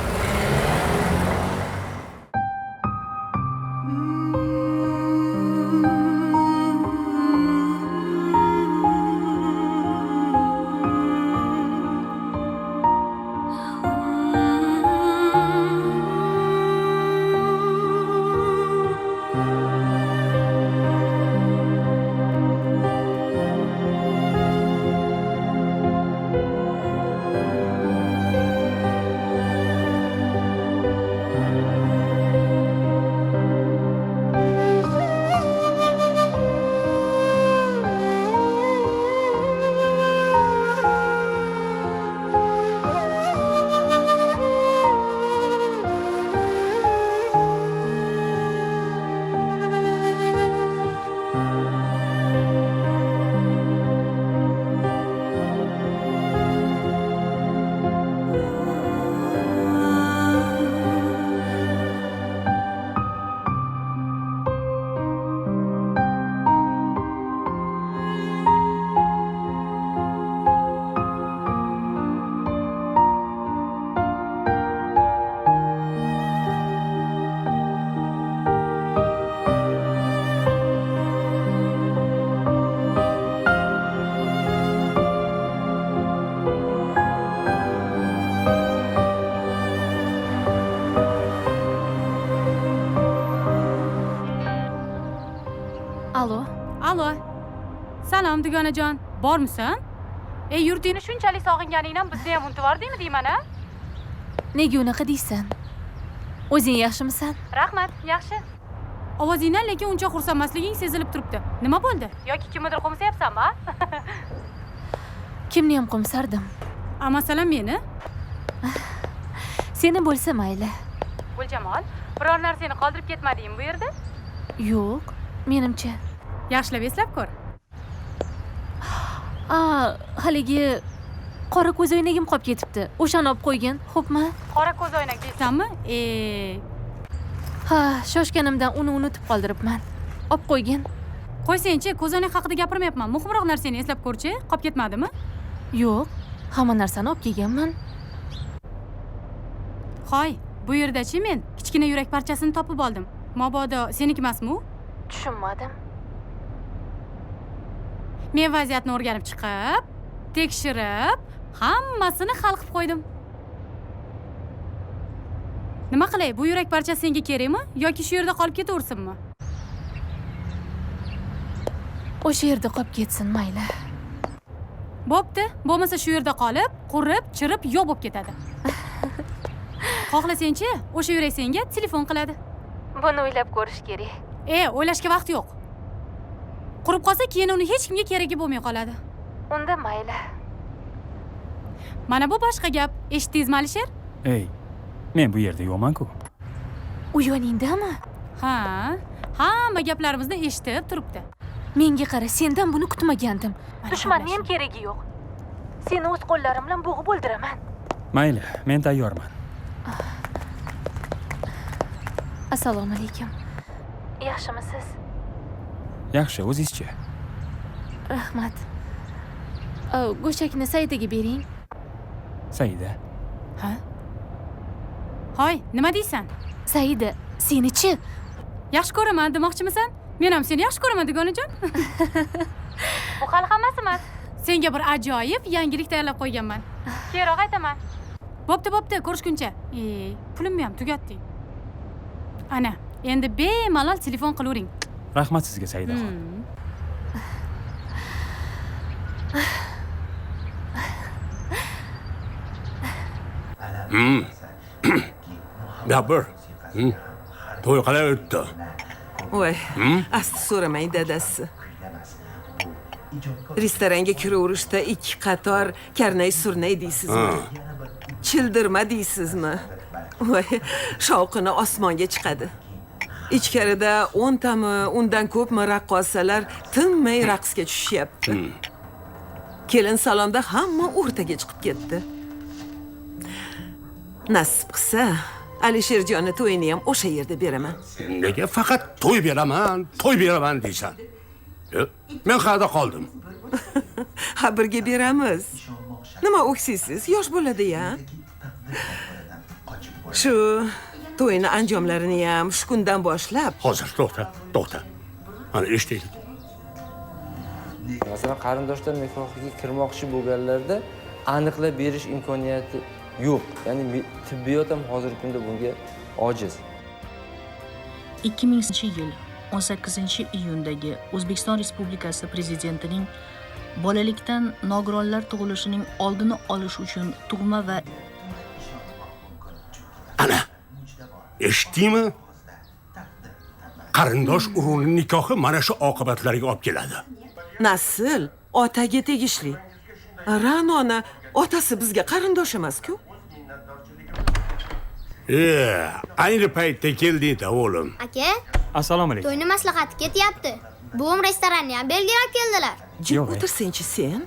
Alo. Alo. Salom dugonajon, bormisan? Yurtingni shunchalik sog'inganingdan bizni ham unutib yubordingmi deyman a? Nega unaqa deysan? O'zing yaxshimisan? Rahmat, yaxshi. Ovozingdan lekin uncha xursandmasliging sezilib turibdi. Nima bo'ldi? Yoki kimnidir qo'msayapsanmi? Kimni ham qo'msardim? Masalan meni? Seni bo'lsa mayli. Guljamol, biror narsani qoldirib ketmadingmi bu yerda? Yo'q, menimcha. Yaxshilab eslab ko'r. Haligi qora ko'zoynagim qolib ketibdi. O'shani olib qo'ygin, xo'pmi? Qora ko'zoynak deysanmi? Ha, shoshganimdan uni unutib qoldiribman. Olib qo'ygin. Qo'ysangchi, ko'zoynak haqida gapirmayapman. Muhimroq narsani eslab ko'rchi, qolib ketmadimi? Yo'q, hamma narsani olib kelganman. Hoy, bu yerdachi men kichkina yurak parchasini topib oldim. Mabodo seniki emasmi u? Tushunmadim. Men vaziyatni o'rganib chiqib, tekshirib, hammasini hal qilib qo'ydim. Nima qilay? Bu yurak parchasi senga kerakmi yoki shu yerda qolib ketaversinmi? O'sha yerda qolib ketsin, mayli. Bo'pti, bo'lmasa shu yerda qolib, qurib, chirib, yo'q bo'lib ketadi. Xohlasangchi, o'sha yurak senga telefon qiladi. Buni o'ylab ko'rish kerak. O'ylashga vaqt yo'q. Qurib qolsa, keyin uni hech kimga keragi bo'lmay qoladi. Unda mayli. Mana bu boshqa gap. Eshitdingizmi, Alisher? Men bu yerda yo'qman-ku. U yoningdami? Ha, hamma gaplarimizni eshitib turibdi. Menga qara, sendan buni kutmagandim. Dushmanning ham keragi yo'q. Seni o'z qo'llarim bilan bo'g'ib o'ldiraman. Mayli, men tayyorman. Assalomu alaykum. Yaxshimisiz? Yaxshi, o'zingizchi? Rahmat. Go'shakni Saidaga bering. Saida. Ha? Hoy, nima deysan? Saida, seni-chi? Yaxshi ko'raman demoqchimisan? Men ham seni yaxshi ko'raman degonajon. Bu hali hammasi emas. Senga bir ajoyib yangilik tayyorlab qo'yganman. Keyinroq aytaman. Bo'pti, ko'rishguncha. Pulimni ham tugatding. Ana, endi bemalol telefon qilavering. Rahmat sizga, Saidaxon. Gapir. To'y qalay o'tdi? Voy, asti so'ramang dadasi. Restoranga kiraverishda 2 qator karnay surnay deysizmi? Childirma deysizmi? Voy, shovqini osmonga chiqadi. Ichkarida 10 tami, undan ko'pmi raqqosalar tinmay raqsga tushyapti. Kelin salonda hamma o'rtaga chiqib ketdi. Nasib qilsa, Alisherjonni to'yini ham o'sha yerda beraman. Nega faqat to'y beraman deysan? Men qayerda qoldim? Ha, birga beramiz. Nima o'ksiysiz? Yosh bo'ladi-ya. Shu to'yini anjomlarini ham shu kundan boshlab. Hozir to'xta. Mana eshitdik. Masalan, qarindoshlar nikohiga kirmoqchi bo'lganlarda aniqlab berish imkoniyati yo'q. Ya'ni tibbiyot ham hozirgi kunda bunga ojiz. 2000-yil 18-iyundagi O'zbekiston Respublikasi Prezidentining bolalikdan nogironlar tug'ilishining oldini olish uchun tug'ma va Ana. Eshitdingmi? Qarindosh urug'ning nikohi mana shu oqibatlarga olib keladi. Nasl otaga tegishli. Ra'noni otasi bizga qarindosh emas-ku. Ayni paytda kelding-da, o'g'lim. Aka, Assalomu alaykum. to'yni maslahati ketyapti. Buvim restoranni ham belgilab keldilar. Jim o'tirsenchi sen?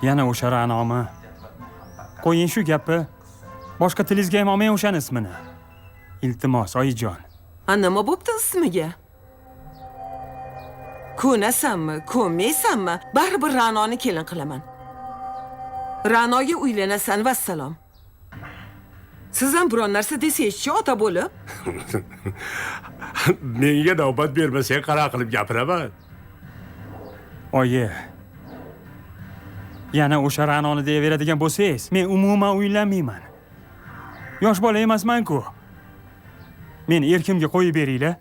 Yana o'sha Ra'nomi. Qo'ying shu gapni. Boshqa tilingizga ham olmang o'shani ismini. Iltimos, oyijon. Nima bo'pti ismiga? Ko'nasanmi, ko'nmaysanmi? Baribir Ra'noni kelin qilaman. Ra'noga uylanasan, vassalom. Siz ham biror narsa desangizchi, ota bo'lib. Menga navbat bermasang qara qilib gapiraman. Oyi. Yana o'sha Ra'noni deyaveradigan bo'lsangiz, men umuman uylanmayman. Yosh bola emasman-ku. Men erkimga qo'yib beringlar.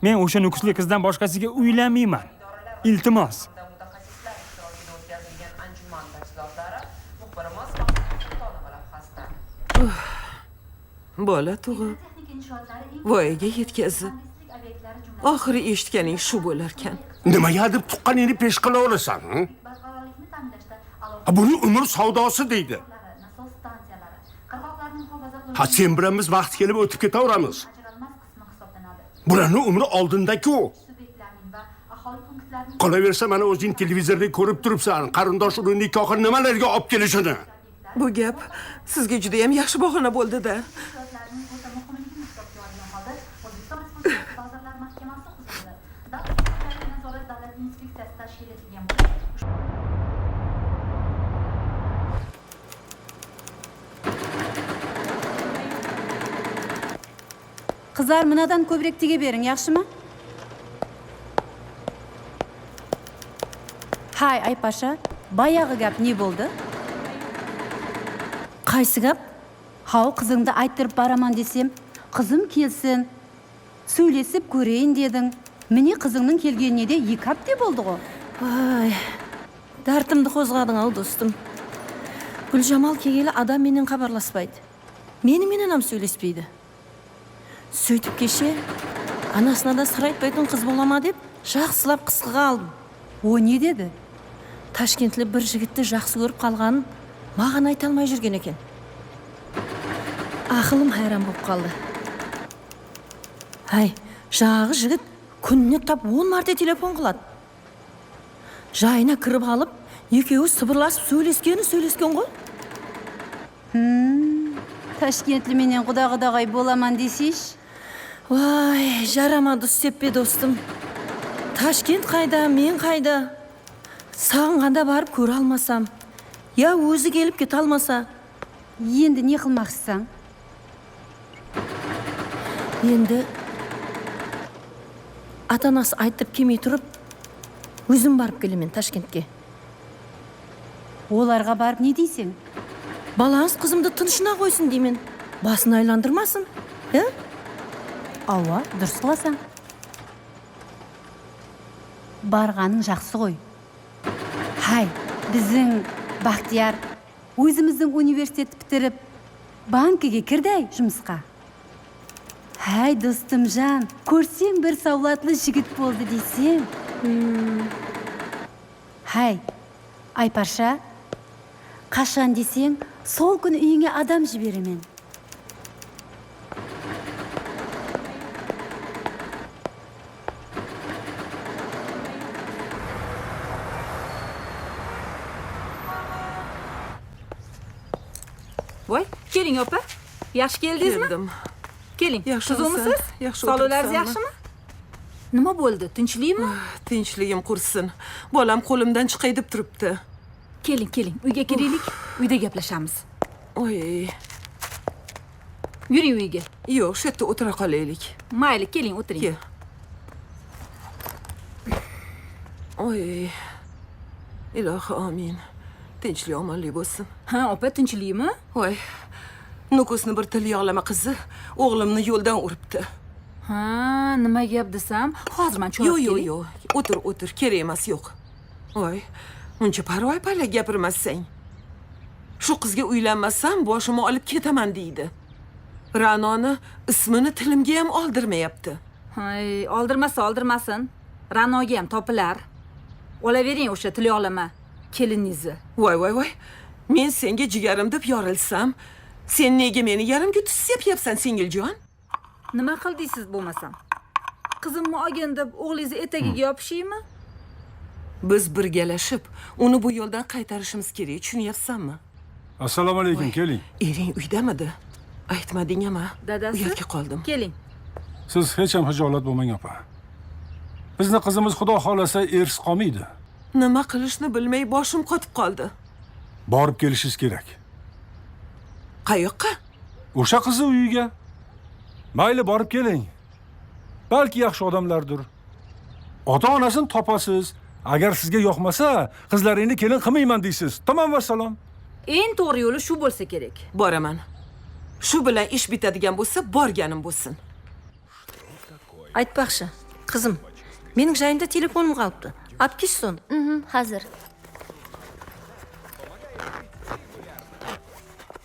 Men o'sha nukusli qizdan boshqasiga uylanmayman. Iltimos. Bola tug'ib, voyaga yetkazib. Oxiri eshitganing shu bo'larkan. Nimaga deb tuqqaningni pesh qila olasan? Buni umr savdosi deydi. Ha, sen bilan biz vaqt kelib o'tib ketaveramiz. Bularning umri oldinda-ku. Qolaversa, mana o'zing televizorda ko'rib turibsan, qarindosh urug' nikohi nimalarga olib kelishini. Bu gap sizga juda ham yaxshi bahona bo'ldi-da. Qizlar, minadan ko'proq tegib bering, yaxshimi? Hay, Aypasha, bayog'i gap ne bo'ldi? Qaysi gap? Hav, qizingni ayttirib baraman desam, qizim kelsin, söylesib ko'rayin deding. Meni qizingning kelganida 2 hafta bo'ldi-ku. Voy, dardimni qo'zg'ading, al do'stim. Guljamol kelgeli adam mendan xabarlaspaydi. Meni ham söylespaydi. Сөйтіп кеше, анасына да сыр айтпайтын қыз болама деп, жақсылап қысқыға алдым. О, не деді? Ташкентлі бір жігітті жақсы көріп қалғанын маған айта алмай жүрген екен. Ақылым хайран болып қалды. Ай, жағы жігіт күніне тап 10 мәрте телефон қылады. Жайына кіріп алып, екеуі сыбырласып сөйлескен ғой. Ташкентлі менен құда-құдағай боламан десеш? Vay, жарамады Сеппе достым. Ташкент қайда, мен қайда? Сағынғанда барып көре алмасам, я өзі келіп кете алмаса. Енді не қылмақсың? Енді ата-анасы айтып келмей тұрып, өзім барып келемін Ташкентке. Оларға барып не дейсің? Балаңыз қызымды тынышына қойсын деймін. Басын айландырмасын, е? Ауа, дұрыс қыласың. Барғаның жақсы ғой. Хай, біздің Бақтияр өзіміздің университет бітіріп, банкіге кірді жұмысқа. Хай, достым жан, көрсең бір саулатлы жігіт болды дейсің. Хай, Айпарша, қашан десең, сол күн үйіңе адам жіберемен. voy keling opa yaxshi keldingizmi Keldim. keling Yaxshimisiz? tuzukmisiz Yaxshi sog'liqlaringiz o'tiribsanmi? yaxshimi nima bo'ldi tinchlikmi Tinchligim qursin. Bolam qo'limdan chiqay deb turibdi. keling uyga kiraylik uyda gaplashamiz Oy, yuring uyga yo'q, shu yerda o'tira qolaylik. mayli keling o'tiring Ke. Oy. Ilohi amin. Tinchlik omonlik bo'lsin. ha opa tinchlikmi Voy. Nukusni bir til yog'lama qizi o'g'limni yo'ldan uribdi. ha nima gap desam hozir man Yo'q, yo'q, yo'q. O'tir, kerak emas, yo'q. Voy, uncha parvoy palak gapirmasang. Shu qizga uylanmasam, boshimni olib ketaman deydi. Ra'noni ismini tilimga ham oldirmayapti. hay oldirmasin ra'noga ham topilar olavering o'sha tilyoqlama keliningizni Voy. Men senga jigarim deb yorilsam, sen nega meni yarimga tuz sepyapsan, singiljon? nima qildingiz bo'lmasam qizimni olgin deb o'g'lingizni etagiga yopishingmi Biz birgalashib, uni bu yo'ldan qaytarishimiz kerak, tushunyapsanmi? Assalomu alaykum, keling. Ering uydamidi? Aytmading ama. dadasi Uyatga qoldim. keling Siz hech ham hijolat bo'lmang, opa. Bizni qizimiz xudo xolasa ersiz qolmaydi. Nima qilishni bilmay boshim qotib qoldi. Borib kelishingiz kerak. Qayoqqa? O'sha qizi uyiga. Mayli, borib keling. Balki yaxshi odamlardir. Ota-onasini topasiz. Agar sizga yoqmasa, qizlaringni kelin qilmayman deysiz. Tamom va salom. eng to'g'ri yo'li shu bo'lsa kerak Boraman. Shu bilan ish bitadigan bo'lsa, borganim bo'lsin. aytmoqchi qizim mening joyimda telefonim qolibdi olib ketsin hozir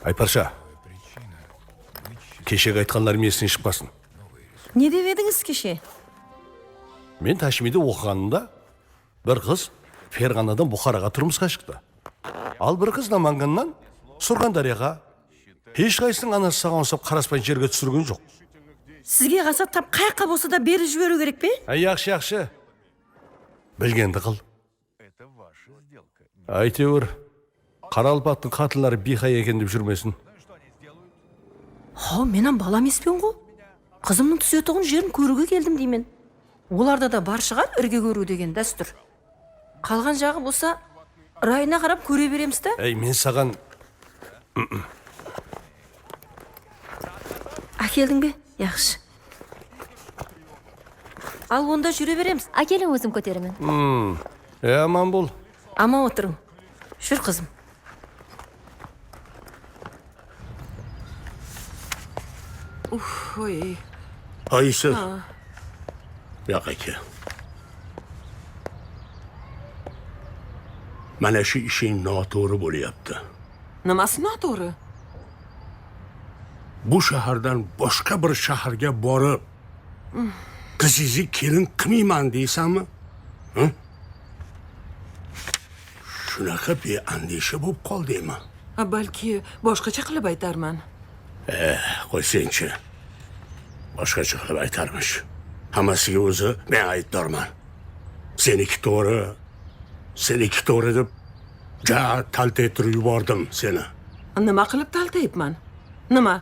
Ayparsha. Kechagi aytganlarim esingdan chiqmasin. ne deb edingiz kecha Men Tashmida o'qiganimda bir qiz Ferg'anadan Buxoroga turmushga chiqdi. Al bir qiz Namangandan Surxondaryoga. Hech qaysining anasi sag'onsab qarasmay yerga tushirgan yo'q. sizga g'asab tap qayoqqa bo'lsa-da berib yuboru kerak-ku Yaxshi. Bilganda qil. Aytavur, Qaralpatning qatillari behay ekan deb yurmasin. ha men ham bolam espion-ku qizimning tuzayotgan yerini ko'ruga keldim deyman ularda da bor шығар irga ko'ruv degan dastur qolgan jog'i bo'lsa rayına qarab ko'ra beramiz-da Men sаған keldingmi yaxshi al onda yura beramiz keling o'zim ko'teraman aman bo'l. Ama o'tiring shur qizim Oy. Aysi. Yo'q aka. Mana shu ishing noto'g'ri bo'lyapti. Nimasi noto'g'ri? Bu shahardan boshqa bir shaharga borib, qizingizni kelin qilmayman deysanmi? Shunaqa beandisha bo'lib qoldingmi? Balki boshqacha qilib aytarman. Qo'ysangchi. Boshqacha qilib aytarmish. Hammasiga o'zi men aybdorman. Seniki to'g'ri deb taltaytirib yubordim seni. Nima qilib taltayibman? Nima?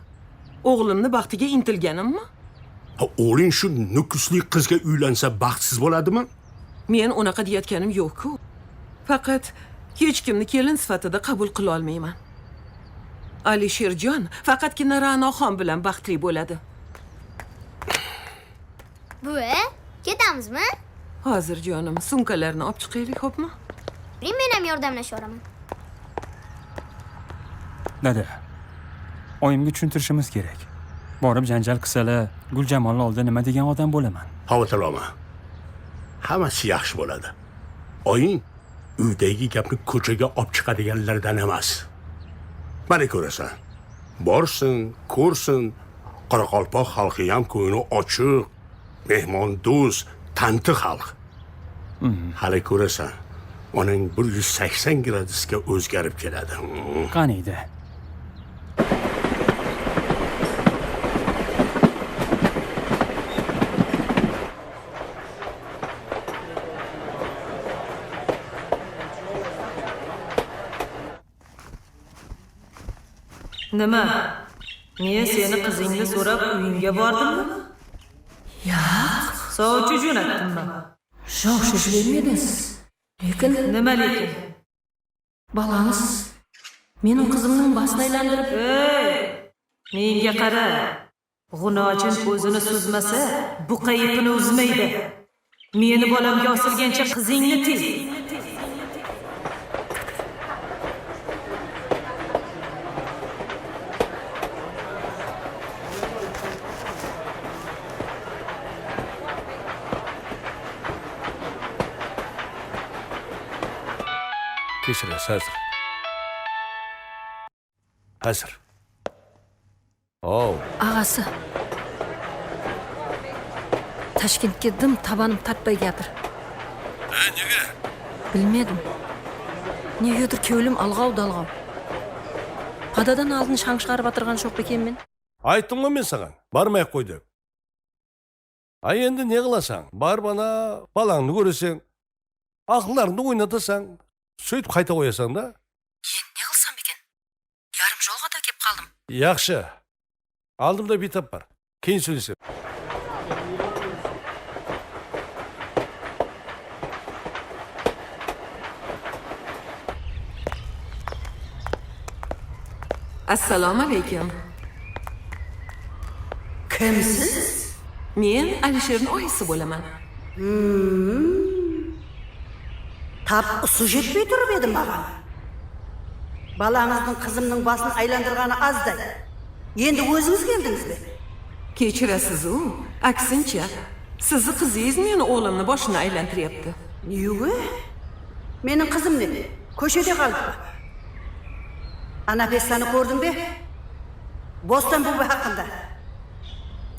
O'g'limni baxtiga intilganimmi? O'g'ling shu nukusli qizga uylansa baxtsiz bo'ladimi? Men unaqa deyotganim yo'q-ku. Faqat hech kimni kelin sifatida qabul qila olmayman. Alisherjon faqatgina Ra'noxon bilan baxtli bo'ladi. Buvi, ketamizmi? Hozir jonim, sumkalarni olib chiqaylik, xo'pmi? Men ham yordamlashaman. Dada, oyimga tushuntirishimiz kerak. Borib janjal qilsalar, Guljamolning oldida nima degan odam bo'laman? Xavotir olma. Hammasi yaxshi bo'ladi. Oying uydagi gapni ko'chaga olib chiqadiganlardan emas. Mana ko'rasan. Borsin, ko'rsin. Qoraqalpoq xalqi ham ko'ngli ochiq, mehmondo'st, tanti xalq. Hali ko'rasan. Onang 180 gradusga o'zgarib keladi. Qaniydi? Nima? Men seni qizingni so'rab uyingga bordimmi? Yo'q. Sovchi jo'natdimmi? Shoshib bermadingiz. Lekin Nima lekin? balangiz mening qizimning boshini aylantirib, Menga qara. G'unochin ko'zini suzmasa, buqa ipini uzmaydi. Meni bolamga osilgancha qizingni tez. Kechirasiz, hozir. Hozir. Ağası. Toshkentga dim tabanim tatmay gatir. Nega? Bilmedim. Negadir ko'lim alg'ov-dalg'ov. Padadan oldin shang chiqarib o'tirgan sho'q ekanman. Aytdim-ku men sana. Barmay qo'y deb. Ay endi ne qilasan? Bar bana balangni ko'rasan. Aqllarini o'ynatasan. Сөйтіп qayta qo'yasan da. Ne qilsam ekan? Yarim yo'lga da kelib qoldim. Yaxshi. Aldimda bitap bor. Keyin so'raysan. Assalomu alaykum. Kimsiz? Men Alisherning oyisi bo'laman. Tap sujet mi turib edim mаған? Balаңыздың қызымның басын айландырғаны аздай. Енді өзіңіз келдіңіз bе? Kechirasiz u. Aksincha, sizni qizingiz meni o'g'limni boshini aylantiryapti. Yo'q. Mening qizim ne? Ko'chada qolibdi. Ana pessani ko'rding be? Boston buvi haqida.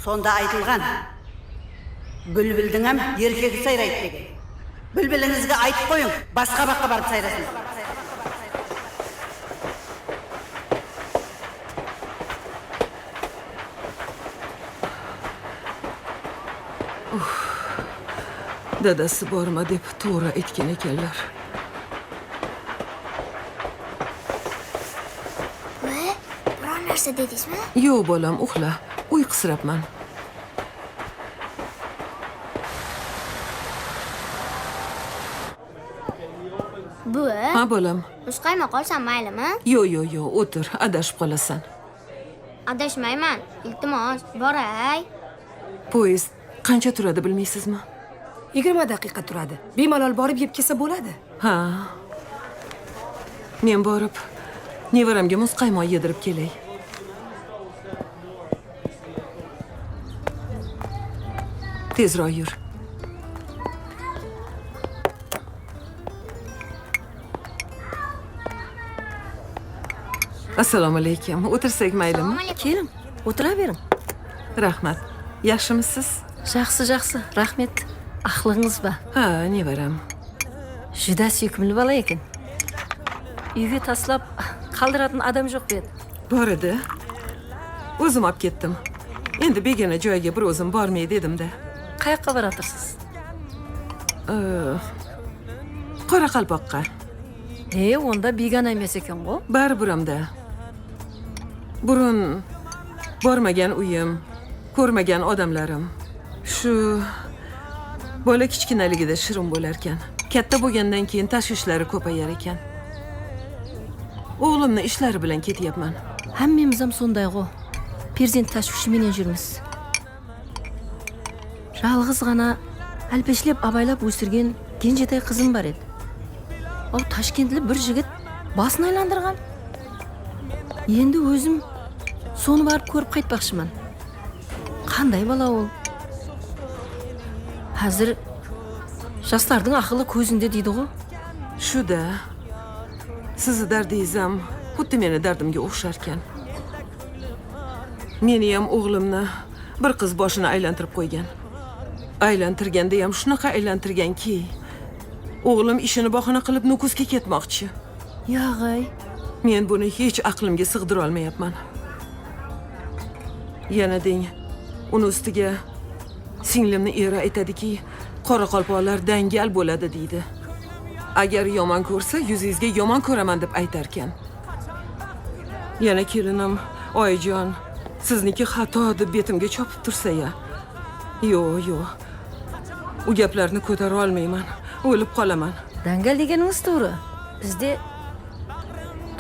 Sonda aytilgan. Bülbülдің ham erkегі sayraydi degan. Bülbülіңізге айтып қойың, басқа баққа барып сайрасын. Dadasi borma deb to'g'ri aytgan ekanlar. Biror narsa dedingizmi? Yo'q bolam, uxla. Uyqusirabman. Bu? Ha bolam. Muzqaymay qolsam maylimi? Yo'q, o'tir, adashib qolasan. Adashmayman. Iltimos, boray. Poyezd qancha turadi bilmaysizmi? 20 daqiqa turadi. Bemalol borib yeb kelsa bo'ladi. Ha. Men borib nevaramga muzqaymoq yedirib kelay. Tezroq yur. Assalomu alaykum. O'tirsak maylimi? Keling, o'tiravering. Rahmat. Yaxshimisiz? Yaxshi. Rahmat. Aqlingiz bor. Ha, nevaram. Juda suyukli bola ekan. Uyga tashlab qoldiradigan odam yo'q edi. Bor edi. O'zim olib ketdim. Endi begona joyga bir o'zim bormay dedim-da. Qayoqqa boratirsiz? Qoraqalpoqqa. Onda begona emas ekan-ku. Baribir-da. Burun bormagan uyim, ko'rmagan odamlarim. Shu bola kichkinaligida shirin bo'lar ekan. Katta bo'lgandan keyin tashvishlari ko'payar ekan. O'g'limni ishlari bilan ketyapman. Hammamiz ham shunday-ku. Prezident tashvishi bilan yurmiz. Yolg'izgina alpashlab avaylab o'stirgan genjatay qizim bor edi. O Toshkentlik bir yigit boshini aylantirgan. Endi o'zim soni borib ko'rib qaytmoqchiman. Qanday bola u? Hozir yoshlarning aqli ko'zingda deydi-ku. Shu-da. Sizni dardingiz ham xuddi meni dardimga o'xshar ekan. Meni ham o'g'limni bir qiz boshini aylantirib qo'ygan. Aylantirganda ham shunaqa aylantirganki, o'g'lim ishini bahona qilib Nukusga ketmoqchi. Yo'g'ay. Men buni hech aqlimga sig'dira olmayapman. Yana deng, uni ustiga singlimni eri aytadiki, qoraqalpoqlar dangal bo'ladi deydi. Agar yomon ko'rsa, yuzingizga yomon ko'raman deb aytar ekan. Yana kelinim, oyijon, sizniki xato deb betimga chopib tursa-ya. Yo'q. U gaplarni ko'tara olmayman. O'lib qolaman. Dangal deganingiz to'g'ri. Bizda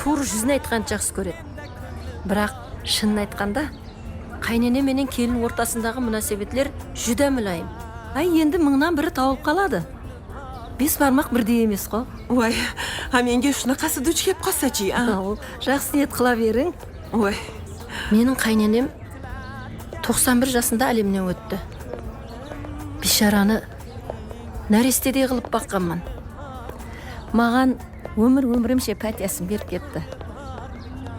to'g'ri yuzni aytgancha yaxshi ko'radi. Biroq shinni aytganda, qaynona mening kelin o'rtasidagi munosabatlar juda muloyim. Ay, endi mingdan biri tavib qoladi. 5 barmoq birda emas-ku. Voy, menga shunaqasi duch kelib qolsa-chi, Shaxsiyat qilavering. Voy, mening qaynonam 91 yoshida olimdan o'tdi. Bisharani naristedek qilib boqqanman. Ma'gan umrim shepatyasim berib ketdi.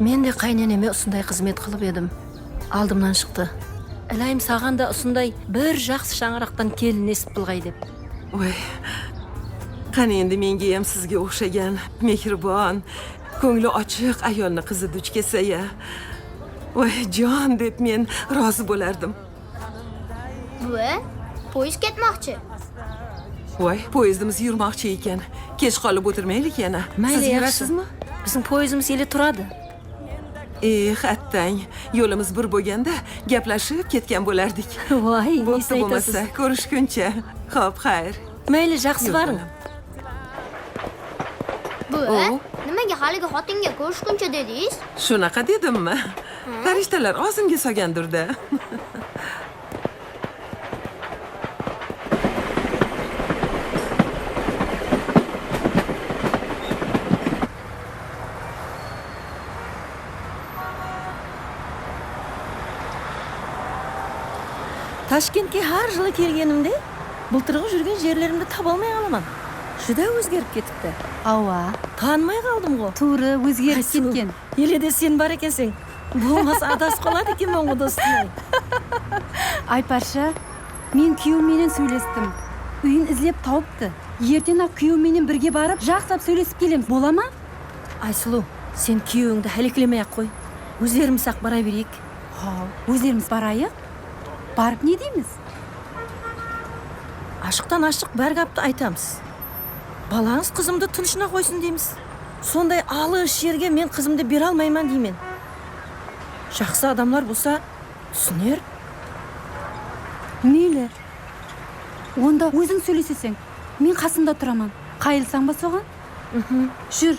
Men de qaynonamga usunday xizmat qilib edim. Oldimdan chiqdi. Ilayim sag'anda usunday bir yaxshi shang'iraqdan kelin esib qilg'ay deb. voy. Qani endi menga ham sizga o'xshagan mehribon, ko'ngli ochiq ayolni qizi duch kelsa-ya. Voy, jon deb men rozi bo'lardim. Buvi, poyezd ketmoqchi. Voy, poyezdimiz yurmoqchi ekan. Kech qolib o'tirmaylik yana. Siz yurasizmi? Bizning poyezdimiz yili turadi. Attang, yo'limiz bir bo'lganda gaplashib ketgan bo'lardik. Voy, bo'pti bo'lmasa, ko'rishguncha. Xo'p, xayr. Mayli, yaxshi boring. Buvi, nimaga haligi xotinga ko'rishguncha dedingiz? Shunaqa dedimmi? Farishtalar og'zimga solgandir-da. Toshkentga har yili kelganimda bultirg'i yurgan yerlarimda topolmay qolaman. Juda o'zgarib ketibdi. Ava, tanimay qoldim-ku. To'g'ri, o'zgarib ketgan. Yelida sen bor ekansan. Bo'lmasa adasi qoladi ekan menga do'stim. Ay Parsha, men kuyovim bilan сөйлестім. Uyini izlab topibdi. Ertaga kuyovim bilan birga borib, yaxshilab сөйлесіп kelamiz. Bo'ladimi? Aysulu, sen kuyovingni haliklamay qo'y. O'zlarimiz saq bora beraylik. Xo'p, o'zlarimiz boraylik. Barib ne deymiz? Aşıqdan aşıq bir gapni aytamiz. Balangiz qizimni tinchina qo'ysin deymiz. Sonday alish yerga men qizimni bera olmayman deyman. Shaxsiy odamlar bo'lsa, tushunir. Mayli. Onda o'zing сөйлесесің. Men qasında turaman. Qayilsang ba so'g'an? Yur.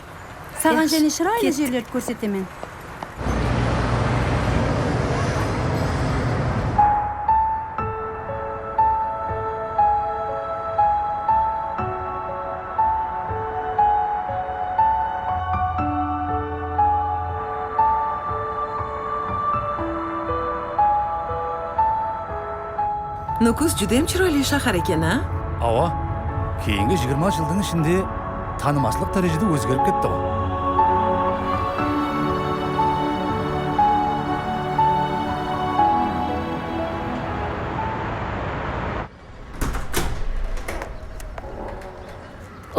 Sag'an yana chiroyli yerlarni ko'rsataman. Nukus juda ham chiroyli shahar ekan-a? Ava, keyingi 20 yilning ishinde tanimaslik darajada o'zgarib ketdi.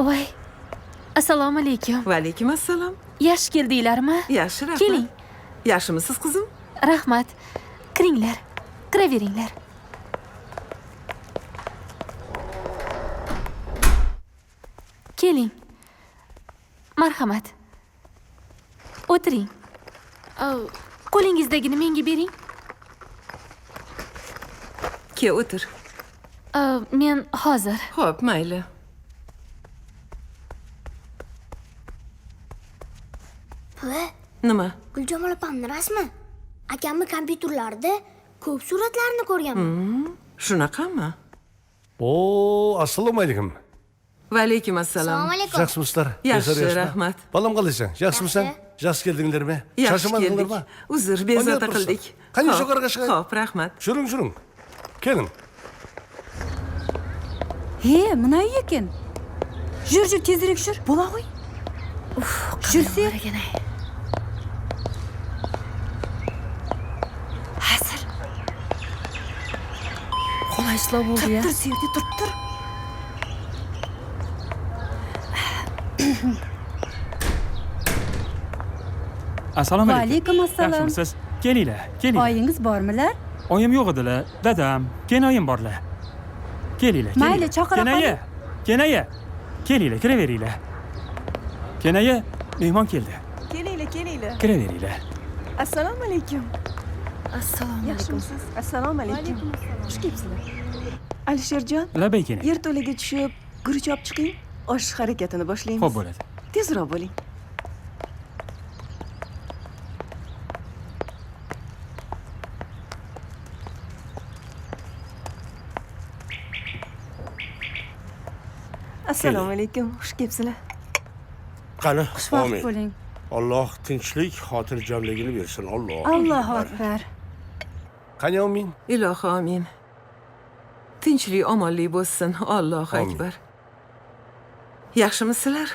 Voy. Assalomu alaykum. Va alaykum assalom. Yaxshi keldinglarmi? Yaxshi, rahmat. Keling. Yaxshimisiz, qizim? Rahmat. Kiringlar. Kiraveringlar. Keling. Marhamat. O'tiring. Qo'lingizdagini menga bering. Ke o'tir. Men hozir. Xo'p, mayli. Buvi, Nima? Guljamol opamning rasmi. Akamni kompyuterlarida ko'p suratlarni ko'rganman. Shunaqami? Assalomu alaykum. Va alaykum assalom. Assalomu alaykum. Yaxshimisizlar? Yaxshi, rahmat. Balam qalaysan? Yaxshimisan? Yaxshi keldinglarmi? Shoshimadinglarmi? Uzr, bezovta qildik. Qani yuqoriga chiqing. Xo'p, rahmat. Shuring. Keling. He, mana uy ekan. Yur, tezroq yur. Bo'la qo'y. Yursa. Hazır. Qolay ishlab bo'ldi ya. Tur. Assalomu alaykum. Alaykum assalom. Yaxshimisiz? Kelinglar. Oyingiz bormilar? Oyim yo'q edilar. Dadam, kenoyim borlar. Kelinglar. Mayli, chaqira qoling. Kenaya. Kelinglar, kiraveringlar. Kenaya, mehmon keldi. Kelinglar. Kiraveringlar. Assalomu alaykum. Assalomu alaykum. Yaxshimisiz? Assalomu alaykum. Xush kelibsizlar. Alisherjon, Labaykina. yerto'laga tushib, guruch olib chiqing. Osh harakatini boshlaymiz. Xo'p bo'ladi. Tezroq bo'ling. Assalomu alaykum. Xush kelibsizlar. Qani, Xushvaqt bo'ling. Alloh tinchlik, xotirjamligini bersin. Alloh. Allohu akbar. Qani amin. Ilohi amin. Tinchlik, omonlik bo'lsin. Allohu akbar. Yaxshimisizlar?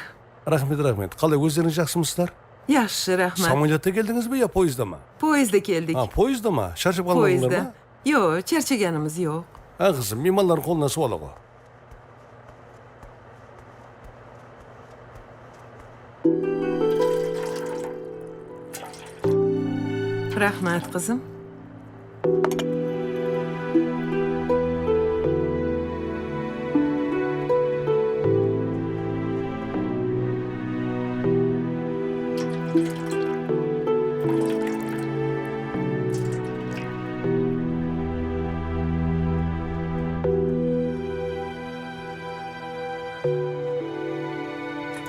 Rahmat, rahmat. Qalay, o'zlaringiz yaxshimisizlar? Yaxshi, rahmat. Samolyotda keldingizmi yo poyezddami? Poyezdda keldik. Ha, poyezddami? Charchab Poyezdda. qolmadinglarmi? Yo'q, charchaganimiz yo'q. Ha, qizim, mehmonlarning qo'lidan suv olaman. Rahmat, qizim.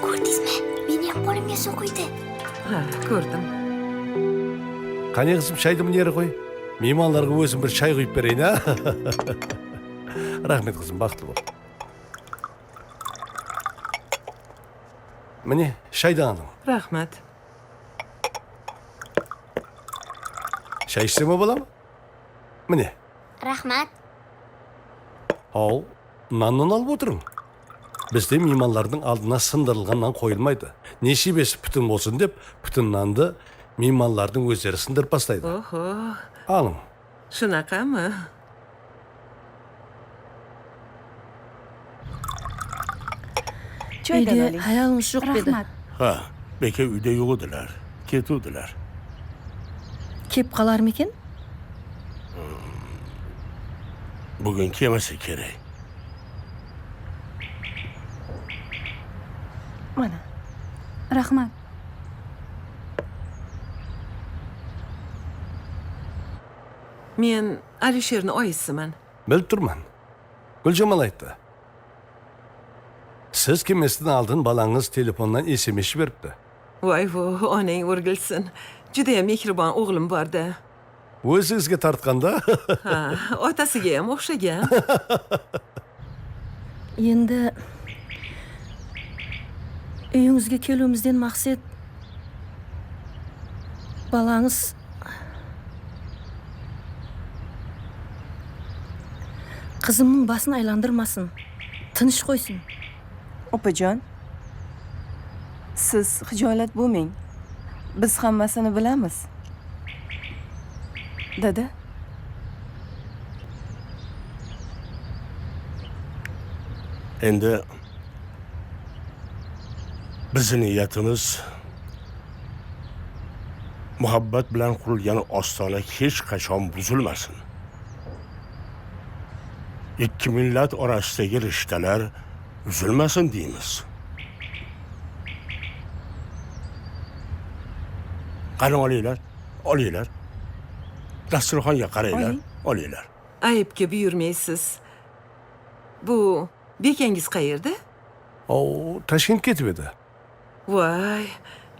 Ko'rdingizmi? Meni ham qo'limga suv quydi. Ha, ko'rdim. Qani qizim, shayni buni yere qo'y. Mehmonlarga o'zim bir chay quyib berayin, ha? Rahmat qizim, baxtli bo'l. Mana shaydan oldim. Rahmat. Shay ichsam bo'ladimi? Mana. Rahmat. Hov, nondan olib o'tiring. Bizde mehmonlarning oldina sindirilgan non qo'yilmaydi. Neshibesi butun bo'lsin deb, butun nonni mehmonlarning o'zlari sindirib tashlaydi. Oho. Oling. Shunaqami? Choydan oling. Hayalimiz yo'q edi. Rahmat. Ha, beka uyda yo'q edilar. Ketuvdilar. Kep qolarmikin? Bugun kelmasa kerak. Mana. Rahmat. Men Alisherni oyisiman. Bilib turman. Guljamal aytdi. Siz kelmasidan oldin balangiz telefondan SMS beribdi. Voy vo, onang o'rgilsin. Juda ham mehribon o'g'lim bor-da. O'zingizga tortganda. Ha, otasiga ham o'xshagan. Endi uyingizga keluvimizdan maqsad balangiz qizimning basini aylantirmasin. Tinch qo'ysin. Opajon, siz hijolat bo'lmang. Biz hammasini bilamiz. Dada. Endi bizning niyatimiz muhabbat bilan qurilgan ostona hech qachon buzilmasin. Ikki millat orasidagi rishtalar uzilmasin deymiz. Qani olinglar, olinglar. Dasturxonga qaranglar, olinglar. Ayibga buyurmaysiz. Bu bekangiz qayerda? Toshkentga ketib edi. Voy,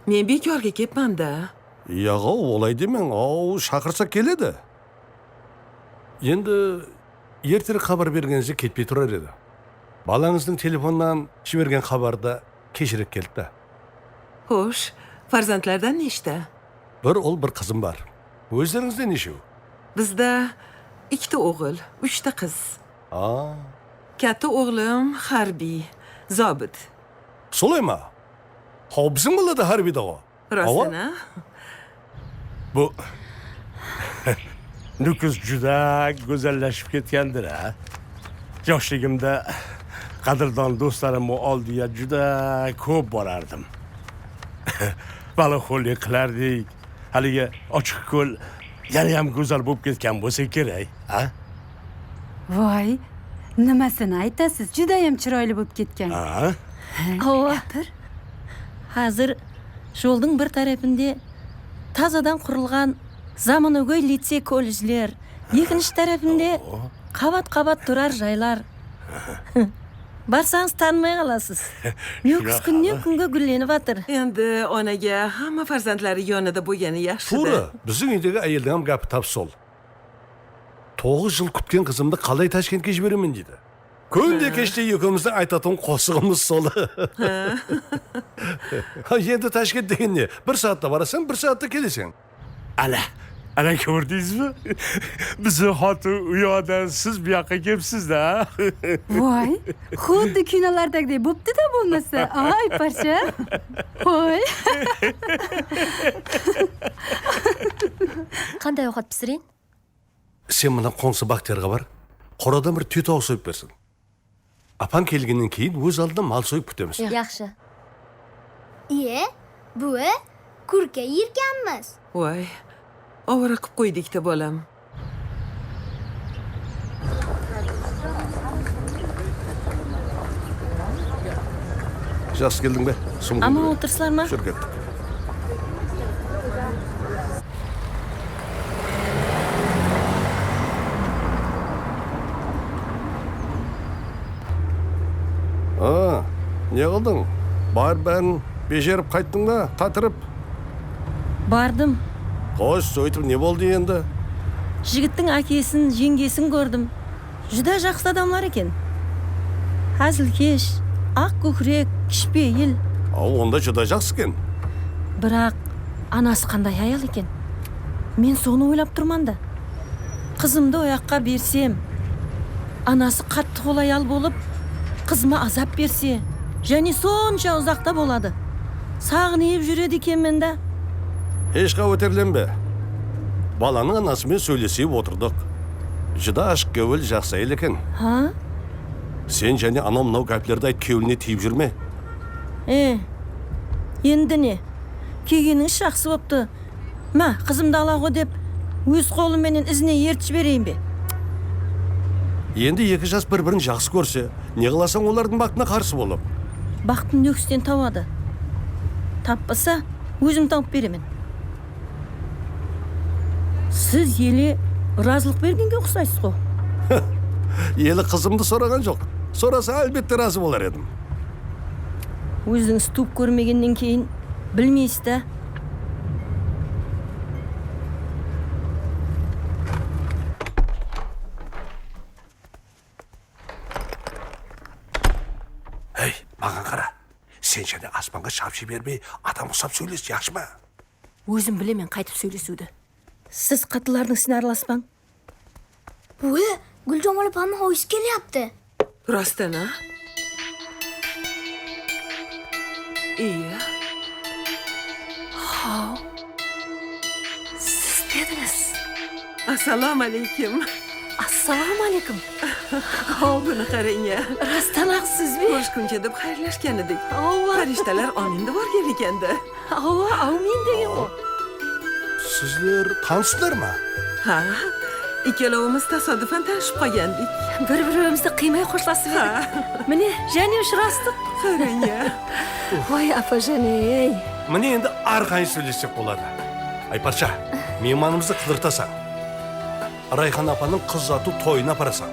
men bekorga ketmanda. Yo'q, olay demang, chaqirsa keladi. Endi ertaroq xabar berganingizda ketmay turar edi. Balangizning telefondan bergan xabarda kechirib keldi. Xo'sh, farzandlardan nechta? Bir o'g'il, bir qizim bor. O'zlaringizda neshu? Bizda ikkita o'g'il, 3 ta qiz. Ha. Katta o'g'lim harbiy, zobit. So'laymi? Hobizim bo'ladi harbiyda o. Rostana? Bu Nukus juda go'zallashib ketgandir, ha? Yoshligimda qadrdon do'stlarimni oldiga juda ko'p borardim. Baliqxo'rlik qilardik. Haligi ochiq ko'l yana ham go'zal bo'lib ketgan bo'lsa kerak, ha? Voy, nimasini aytasiz? Juda ham chiroyli bo'lib ketgan. Ha? Hozir yo'lning bir tarafında Tazadan qurilgan zamonaviy litsey kollejlar, ikkinchi tarafında qavat-qavat turar joylar. Barsangiz tanimay qolasiz. Nukus kunga gullanib atir. Endi onaga hamma farzandlari yonida bo'lgani yaxshi-da. To'g'ri, bizning uydagi ayolning ham gapi tap sol. 9 yil kutgan qizimni qalay Toshkentga jiberaman dedi. Kunda kechda ikimizni aytatan qo'sig'imiz soli. Ha, endi Toshkent deganda 1 soatda borasan, 1 soatda kelasan. Ana ko'rdingizmi? Bizni xotin u yoqdan siz bu yoqqa kelibsiz-da. Voy, xuddi kinolardagidek bo'pti-da bo'lmasa. Ay, parcha. Voy. Qanday ovqat pisiring? Sen mana qo'nsi baxtiyorga bor. Qoradan bir tüy tovuq so'yib bersin. Apam kelgandan keyin o'z oldidan mal so'yib kutamiz. Yaxshi. Buvi, kurka yirganmiz. Voy, ovora qilib qo'ydik-da bolam. Yaxshi kelding be. Ammo o'tirsizlarmi? Shur ketdik. Ne qilding? Ben becerib qaytding da, tatırıp. Bardim. Xo'sh, so'ytib ne bo'ldi endi? Yigitning akesin, yengesin ko'rdim. Juda yaxshi odamlar ekan. Hazilkesh, aq ko'krak, kishpeyil. Onda juda yaxshi ekan. Biroq anasi qanday ayol ekan? Men soni o'ylab turmanda. Qizimni o yoqqa bersam, anasi qattiq ayol bo'lib, qizma azab bersa, yani soncha uzoqda bo'ladi. Sağnayıp yürüdü ekan-menda. Hech qavotirlanma. Balaning anasimen söylesip oturduk. Juda aşk gövül жақсы ayol ekan. Ha? Sen және anam mынау gaplarni ayt kövüne tiyip жүрме. Endi ne? Kelganingiz yaxshi bo'pti. Ma, qizimni alago deb o'z qo'lim bilan izini yertib bereyim be. Endi екі жас bir-birini жақсы көрсе, не qılasan onlardan baxtına qarşı болып? Baxtni nöksden tavadi. Tapmasa, o'zim topib beraman. Siz yeli razılık bergenge o'xshaysiz-ku. Yeli qizimni so'ragan yo'q. So'rasa albatta razı bo'lar edim. O'zingiz tup ko'rmagandan keyin bilmaysiz-da. Hey, mаған qara. Sen және аспанға шапшы бермей, адам ұсап сөйлес, yaxshi mı? O'zim bilaman qaytib сөйлесуді. Siz qatılarning isini aralaspang. Buvi, Guljamol opamni hoyisi kelyapti. Rostdan, ha? Iya. How? Siz dediniz. Assalomu alaykum. Assalomu alaykum. Buni qarang ya. Rostdan haqsizmi? Ko'rishguncha deb xayrlashgan edik. Farishtalar oninda borgan ekanda. Amin degan o. Sizlar tanışlarmı? Ha, ikkalovimiz tasodifan tanishib qolgandik. Bir-birimizni qiymay xo'shlashib edik. Mine, jani uchrasdik. Qarang ya. Voy apajon ey. Mine endi arqayn söylesek bo'ladi. Ay parcha, mehmonimizni qidirtasan. Rayhan apanın kız zatı toyuna aparasan.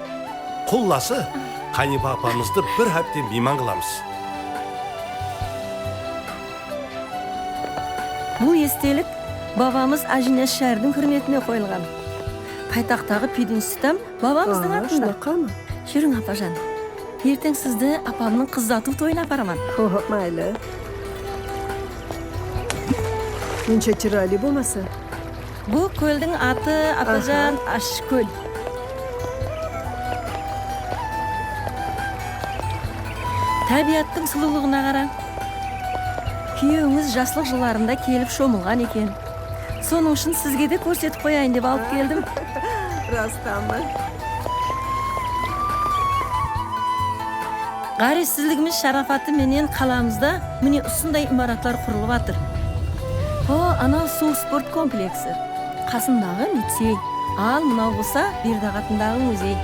Qullası, Hanife apamızды bir hafta mehmon qilamiz. Bu estelik babamız Ajinash shahrining hurmatine qo'yilgan. Paytaxtdagi pidinstam babamizning atida. Shunaqami? Yuring apajon. Ertang sizni apamning qiz zoti to'yina aparaman. Xo'p, mayli. Buncha chiroyli bo'lmasa. Bu ko'lning ati apajon Ashko'l. Tabiatning sululig'ini qarang. Kuyovimiz yoshlik yillarida kelib sho'milgan ekan. So'ning uchun sizga de ko'rsatib qo'yayin deb olib keldim. Rostdanmi? G'arizsizligimiz sharofati menen qalamizda meni usunday imoratlar qurilib atir. Ana suv sport kompleksi. Qasımdagi litsey. Al mına bo'lsa, Berdag'atdagi muzey.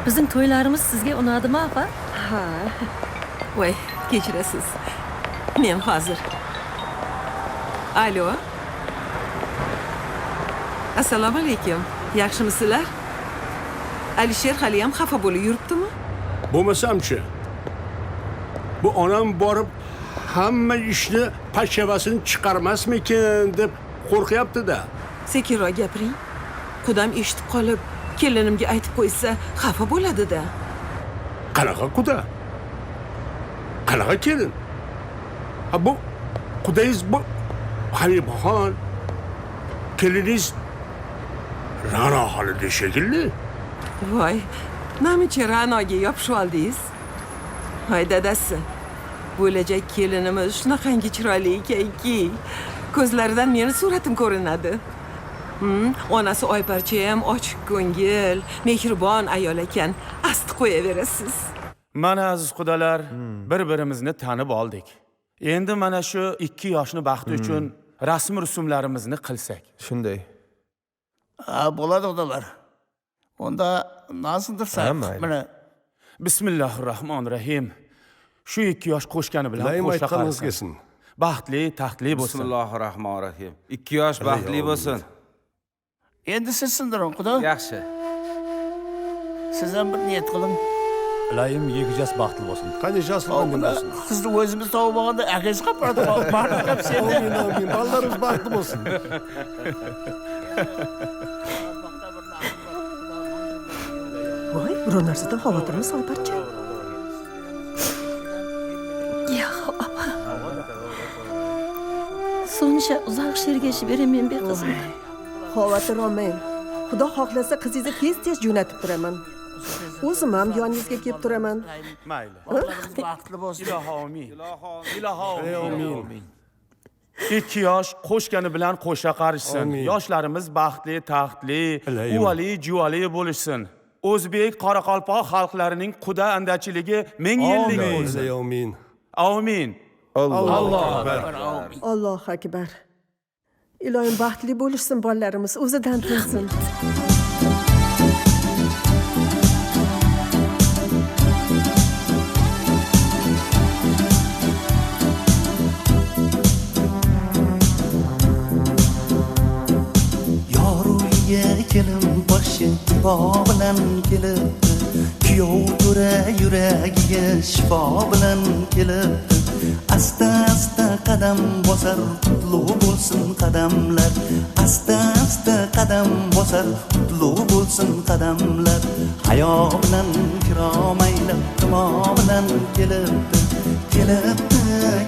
Bizning to'ylarimiz sizga unadimi, opa? Ha. Voy, kechirasiz. Men hozir. Alo. Assalomu alaykum. Yaxshimisizlar? Alisher hali ham xafa bo'lib yuribdimi? Bo'lmasamchi. Bu onam borib hamma ishni pachevasini chiqarmasmikin deb qo'rqyapti-da. Sekinroq gapiring. Qudam eshitib qolib, kelinimga aytib qo'ysa, xafa bo'ladi-da. Qanaqa quda? Qanaqa kelin? Ha bu qudangiz bu Halimaxon. Keliningiz Ra'no xolida shekilli. Voy, namuncha Ra'noga yopishib oldingiz? Voy dadasi. Bo'lajak kelinimiz shunaqangi chiroyli ekanki, ko'zlaridan meni suratim ko'rinadi. Onasi Oyparcha ham ochiq ko'ngil, mehribon ayol ekan. Asti qo'yaverasiz. Mana aziz qudalar, bir-birimizni tanib oldik. Endi mana shu 2 yoshni baxti uchun rasm rusumlarimizni qilsak. Shunday. Bo'ladi odalar. Onda nasıldirsan? Mana Bismillahirrohmanirrohim. Shu 2 yosh qo'shgani bilan qo'shla qarasin. Baxtli, taxtli bo'lsin. Bismillahirrohmanirrohim. 2 yosh baxtli bo'lsin. endi siz sindiring, xudo. Yaxshi. Siz ham bir niyat qiling. Ilayim yegijasi baxtli bo'lsin. Qani jasur bo'lsin. Qizni o'zimiz topib olganda akasi qapardi. Baxtlab senda. Amin. Ballarimiz baxtli bo'lsin. Voy, biror narsadan xavotirimiz Oyparcha. Yo'q, opa. Soncha uzoq shergashib beraman be qizim. Xavotir olmang. Xudo xohlasa qizingizni tez-tez jo'natib turaman. O'zim ham yoningizga kelib turaman. Mayli. Baxtli bo'lsin. Iloho amin. Iloho amin. 2 yosh qo'shgani bilan qo'sha qarishsin. Yoshlarimiz baxtli, taxtli, uvali, juvali bo'lishsin. O'zbek, Qoraqalpoq xalqlarining quda andachiligi 1000 yillik bo'lsin. Amin. Amin. Allohu akbar. Allohu akbar. Ilohim baxtli bo'lishsin bolalarimiz, o'zidan tinsin. Kelim boshi tibo bilan kelibdi, kuyov to'ra yuragiga shifo bilan kelibdi. Asta asta qadam bosar, qutlug' bo'lsin qadamlar. Asta asta qadam bosar, qutlug' bo'lsin qadamlar. Hayo bilan kiromaylab, himo bilan kelibdi, kelibdi,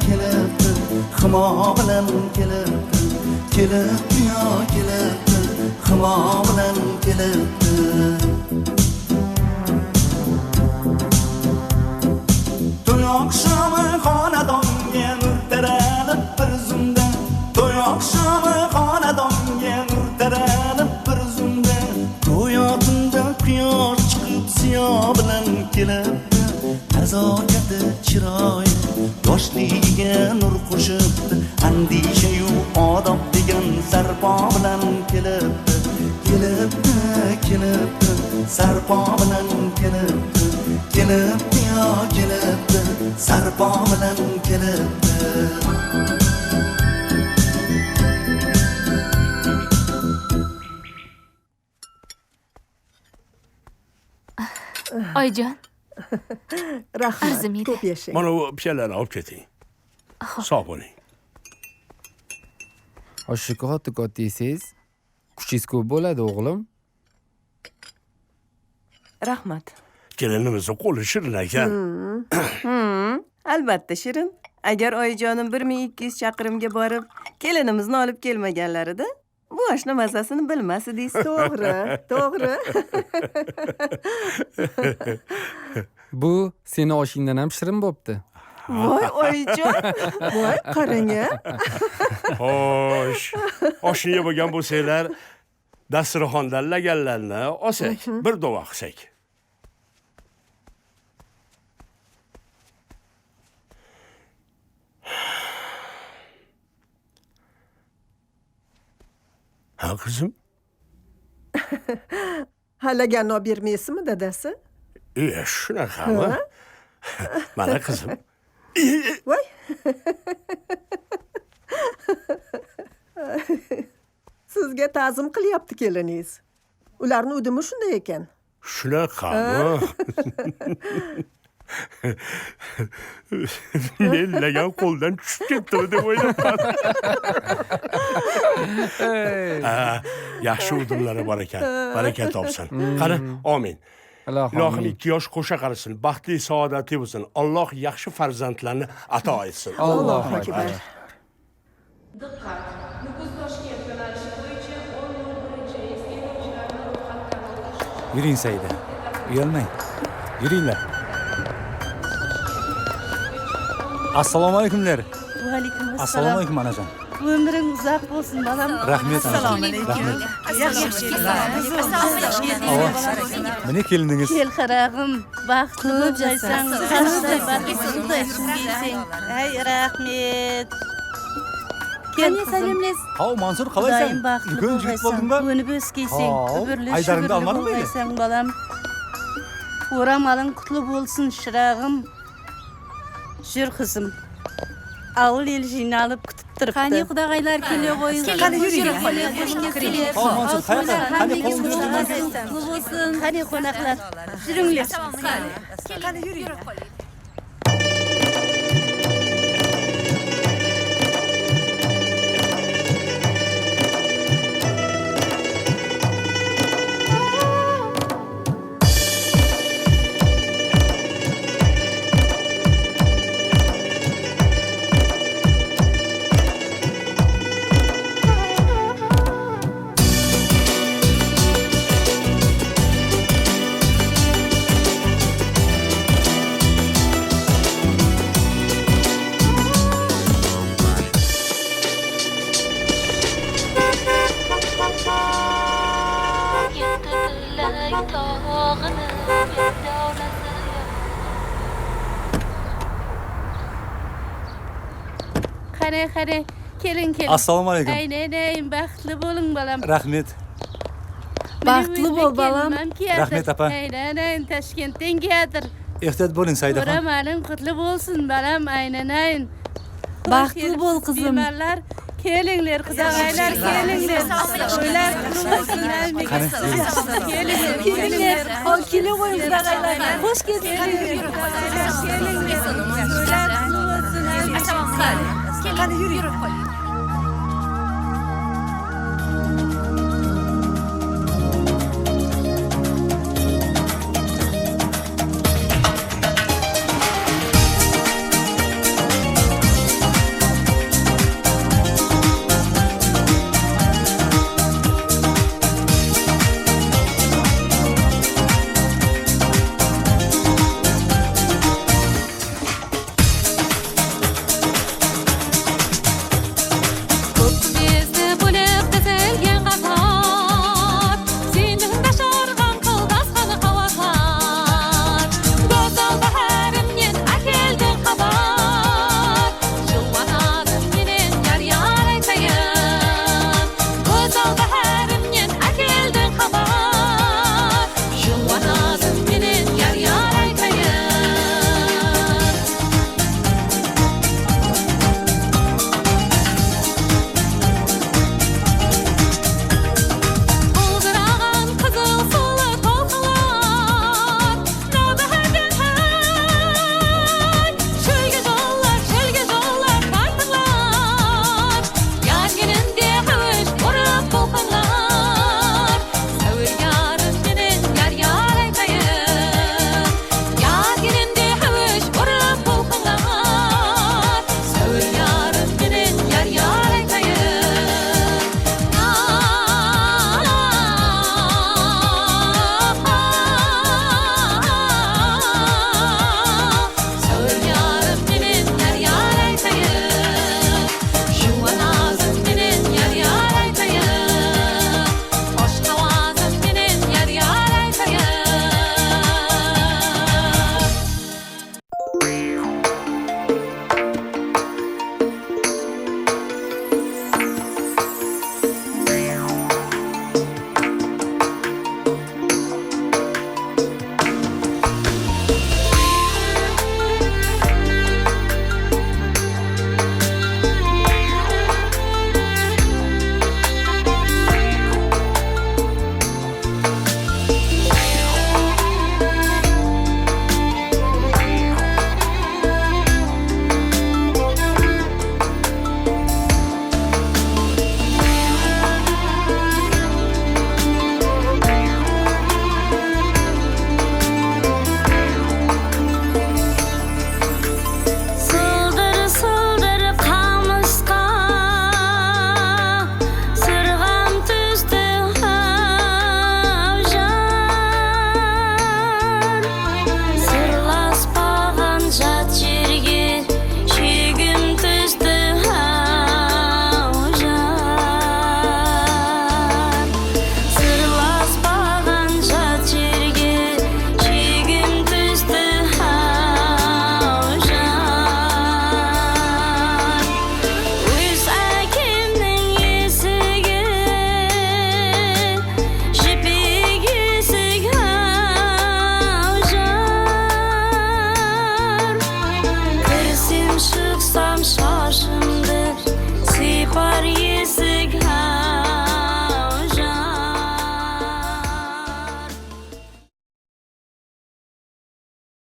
kelibdi, himo bilan kelibdi, kelibdi, yo kelibdi. Himo bilan kelibdi. To'y oqshomi xonadonga nur taralib bir zumda, to'y oqshomi xonadonga nur taralib bir zumda, go'yotimda quyosh chiqib ziyo bilan kelibdi. Nazokati chiroyi yoshligiga nur qo'shibdi, andisha-yu odob degan sarpo bilan kelibdi, kelibdi, kelibdi, sarpo bilan kelibdi, kelibdi, yo kelibdi, sarpo bilan kelibdi. Oyijon. Rahmat. Arzimaydi. Ko'p yashang. Mana bu piyalarni olib keting. Sog' bo'ling. Oshikot deysiz, kuchingiz ko'p bo'ladi o'g'lim. Rahmat. Kelinimizning qo'li shirin ekan. Albatta shirin. Agar oyijonim 1200 chaqirimga borib, kelinimizni olib kelmaganlarida, bu oshna mazasini bilmas edingiz. To'g'ri, to'g'ri. Bu seni oshingdan ham shirin bo'pti. Voy oyijon. Voy qarang-a. Xo'sh. Oshni yeb bo'lgan bo'lsanglar, dasturxondan laganlarni olsak, bir dova qilsak. Ha qizim? Halagan olib bermaysizmi dadasi? Shunaqami? Mana qizim. voy sizga ta'zim qilyapti keliningiz. Ularni udumi shunday ekan. Shunaqami? Men lagan qo'ldan tushib ketdi deb o'ylabman. Yaxshi udumlari bor ekan. Baraka topsin. Qani, amin. Ilohim 2 yosh qo'sha qarasin, baxtli, saodatli bo'lsin. Alloh yaxshi farzandlarni ato etsin. Allohu akbar. Diqqat! Nukus Toshkent yo'nalishi bo'yicha 11-chi reysga yo'lovchilarni ro'yxatdan o'tish. Yuring Saida. Uyalmang. Yuringlar. Assalomu alaykumlar. Va alaykum Assalomu alaykum onajon. Umring uzoq bo'lsin bolam. Rahmat onajon. Rahmat. Meni kelindingiz. Kel qarag'im, baxtli bo'lsang, qanday baxtli bo'lsang. Ay rahmat. Qani salimles. Hav Mansur qalaysan? Bugun jigit bo'ldingmi? Ko'nib o'skeysing, Hav, aydaringni olmadingmi? Bo'lsang bolam. O'ramaling qutlu bo'lsin shirag'im. Jur qizim. Avul elishingni olib kutib turibdi. Qani qudag'aylar kelib qo'ying. Qani yuring. Hav Mansur, qayerda? Qani qo'lingni bo'lsin. Qani qo'naqlar. Yuringlar. Qani yuring. Qani, keling. Assalomu alaykum. Aynan, baxtli bo'ling bolam. Rahmat. Baxtli bo'l bolam. Rahmat opa. Aynan, Toshkentdan keldir. Ehtiyot bo'ling Saida xon. O'ramaling qutlu bo'lsin bolam, aynan. Baxtli bo'l qizim. Bemorlar, kelinglar, qizag'aylar, kelinglar. O'ylar qursin. Qani, Kelinglar. Hol kelib qo'ying qizag'aylar. Xush kelibsiz. Kelinglar. O'ylar qursin. Qani yuring.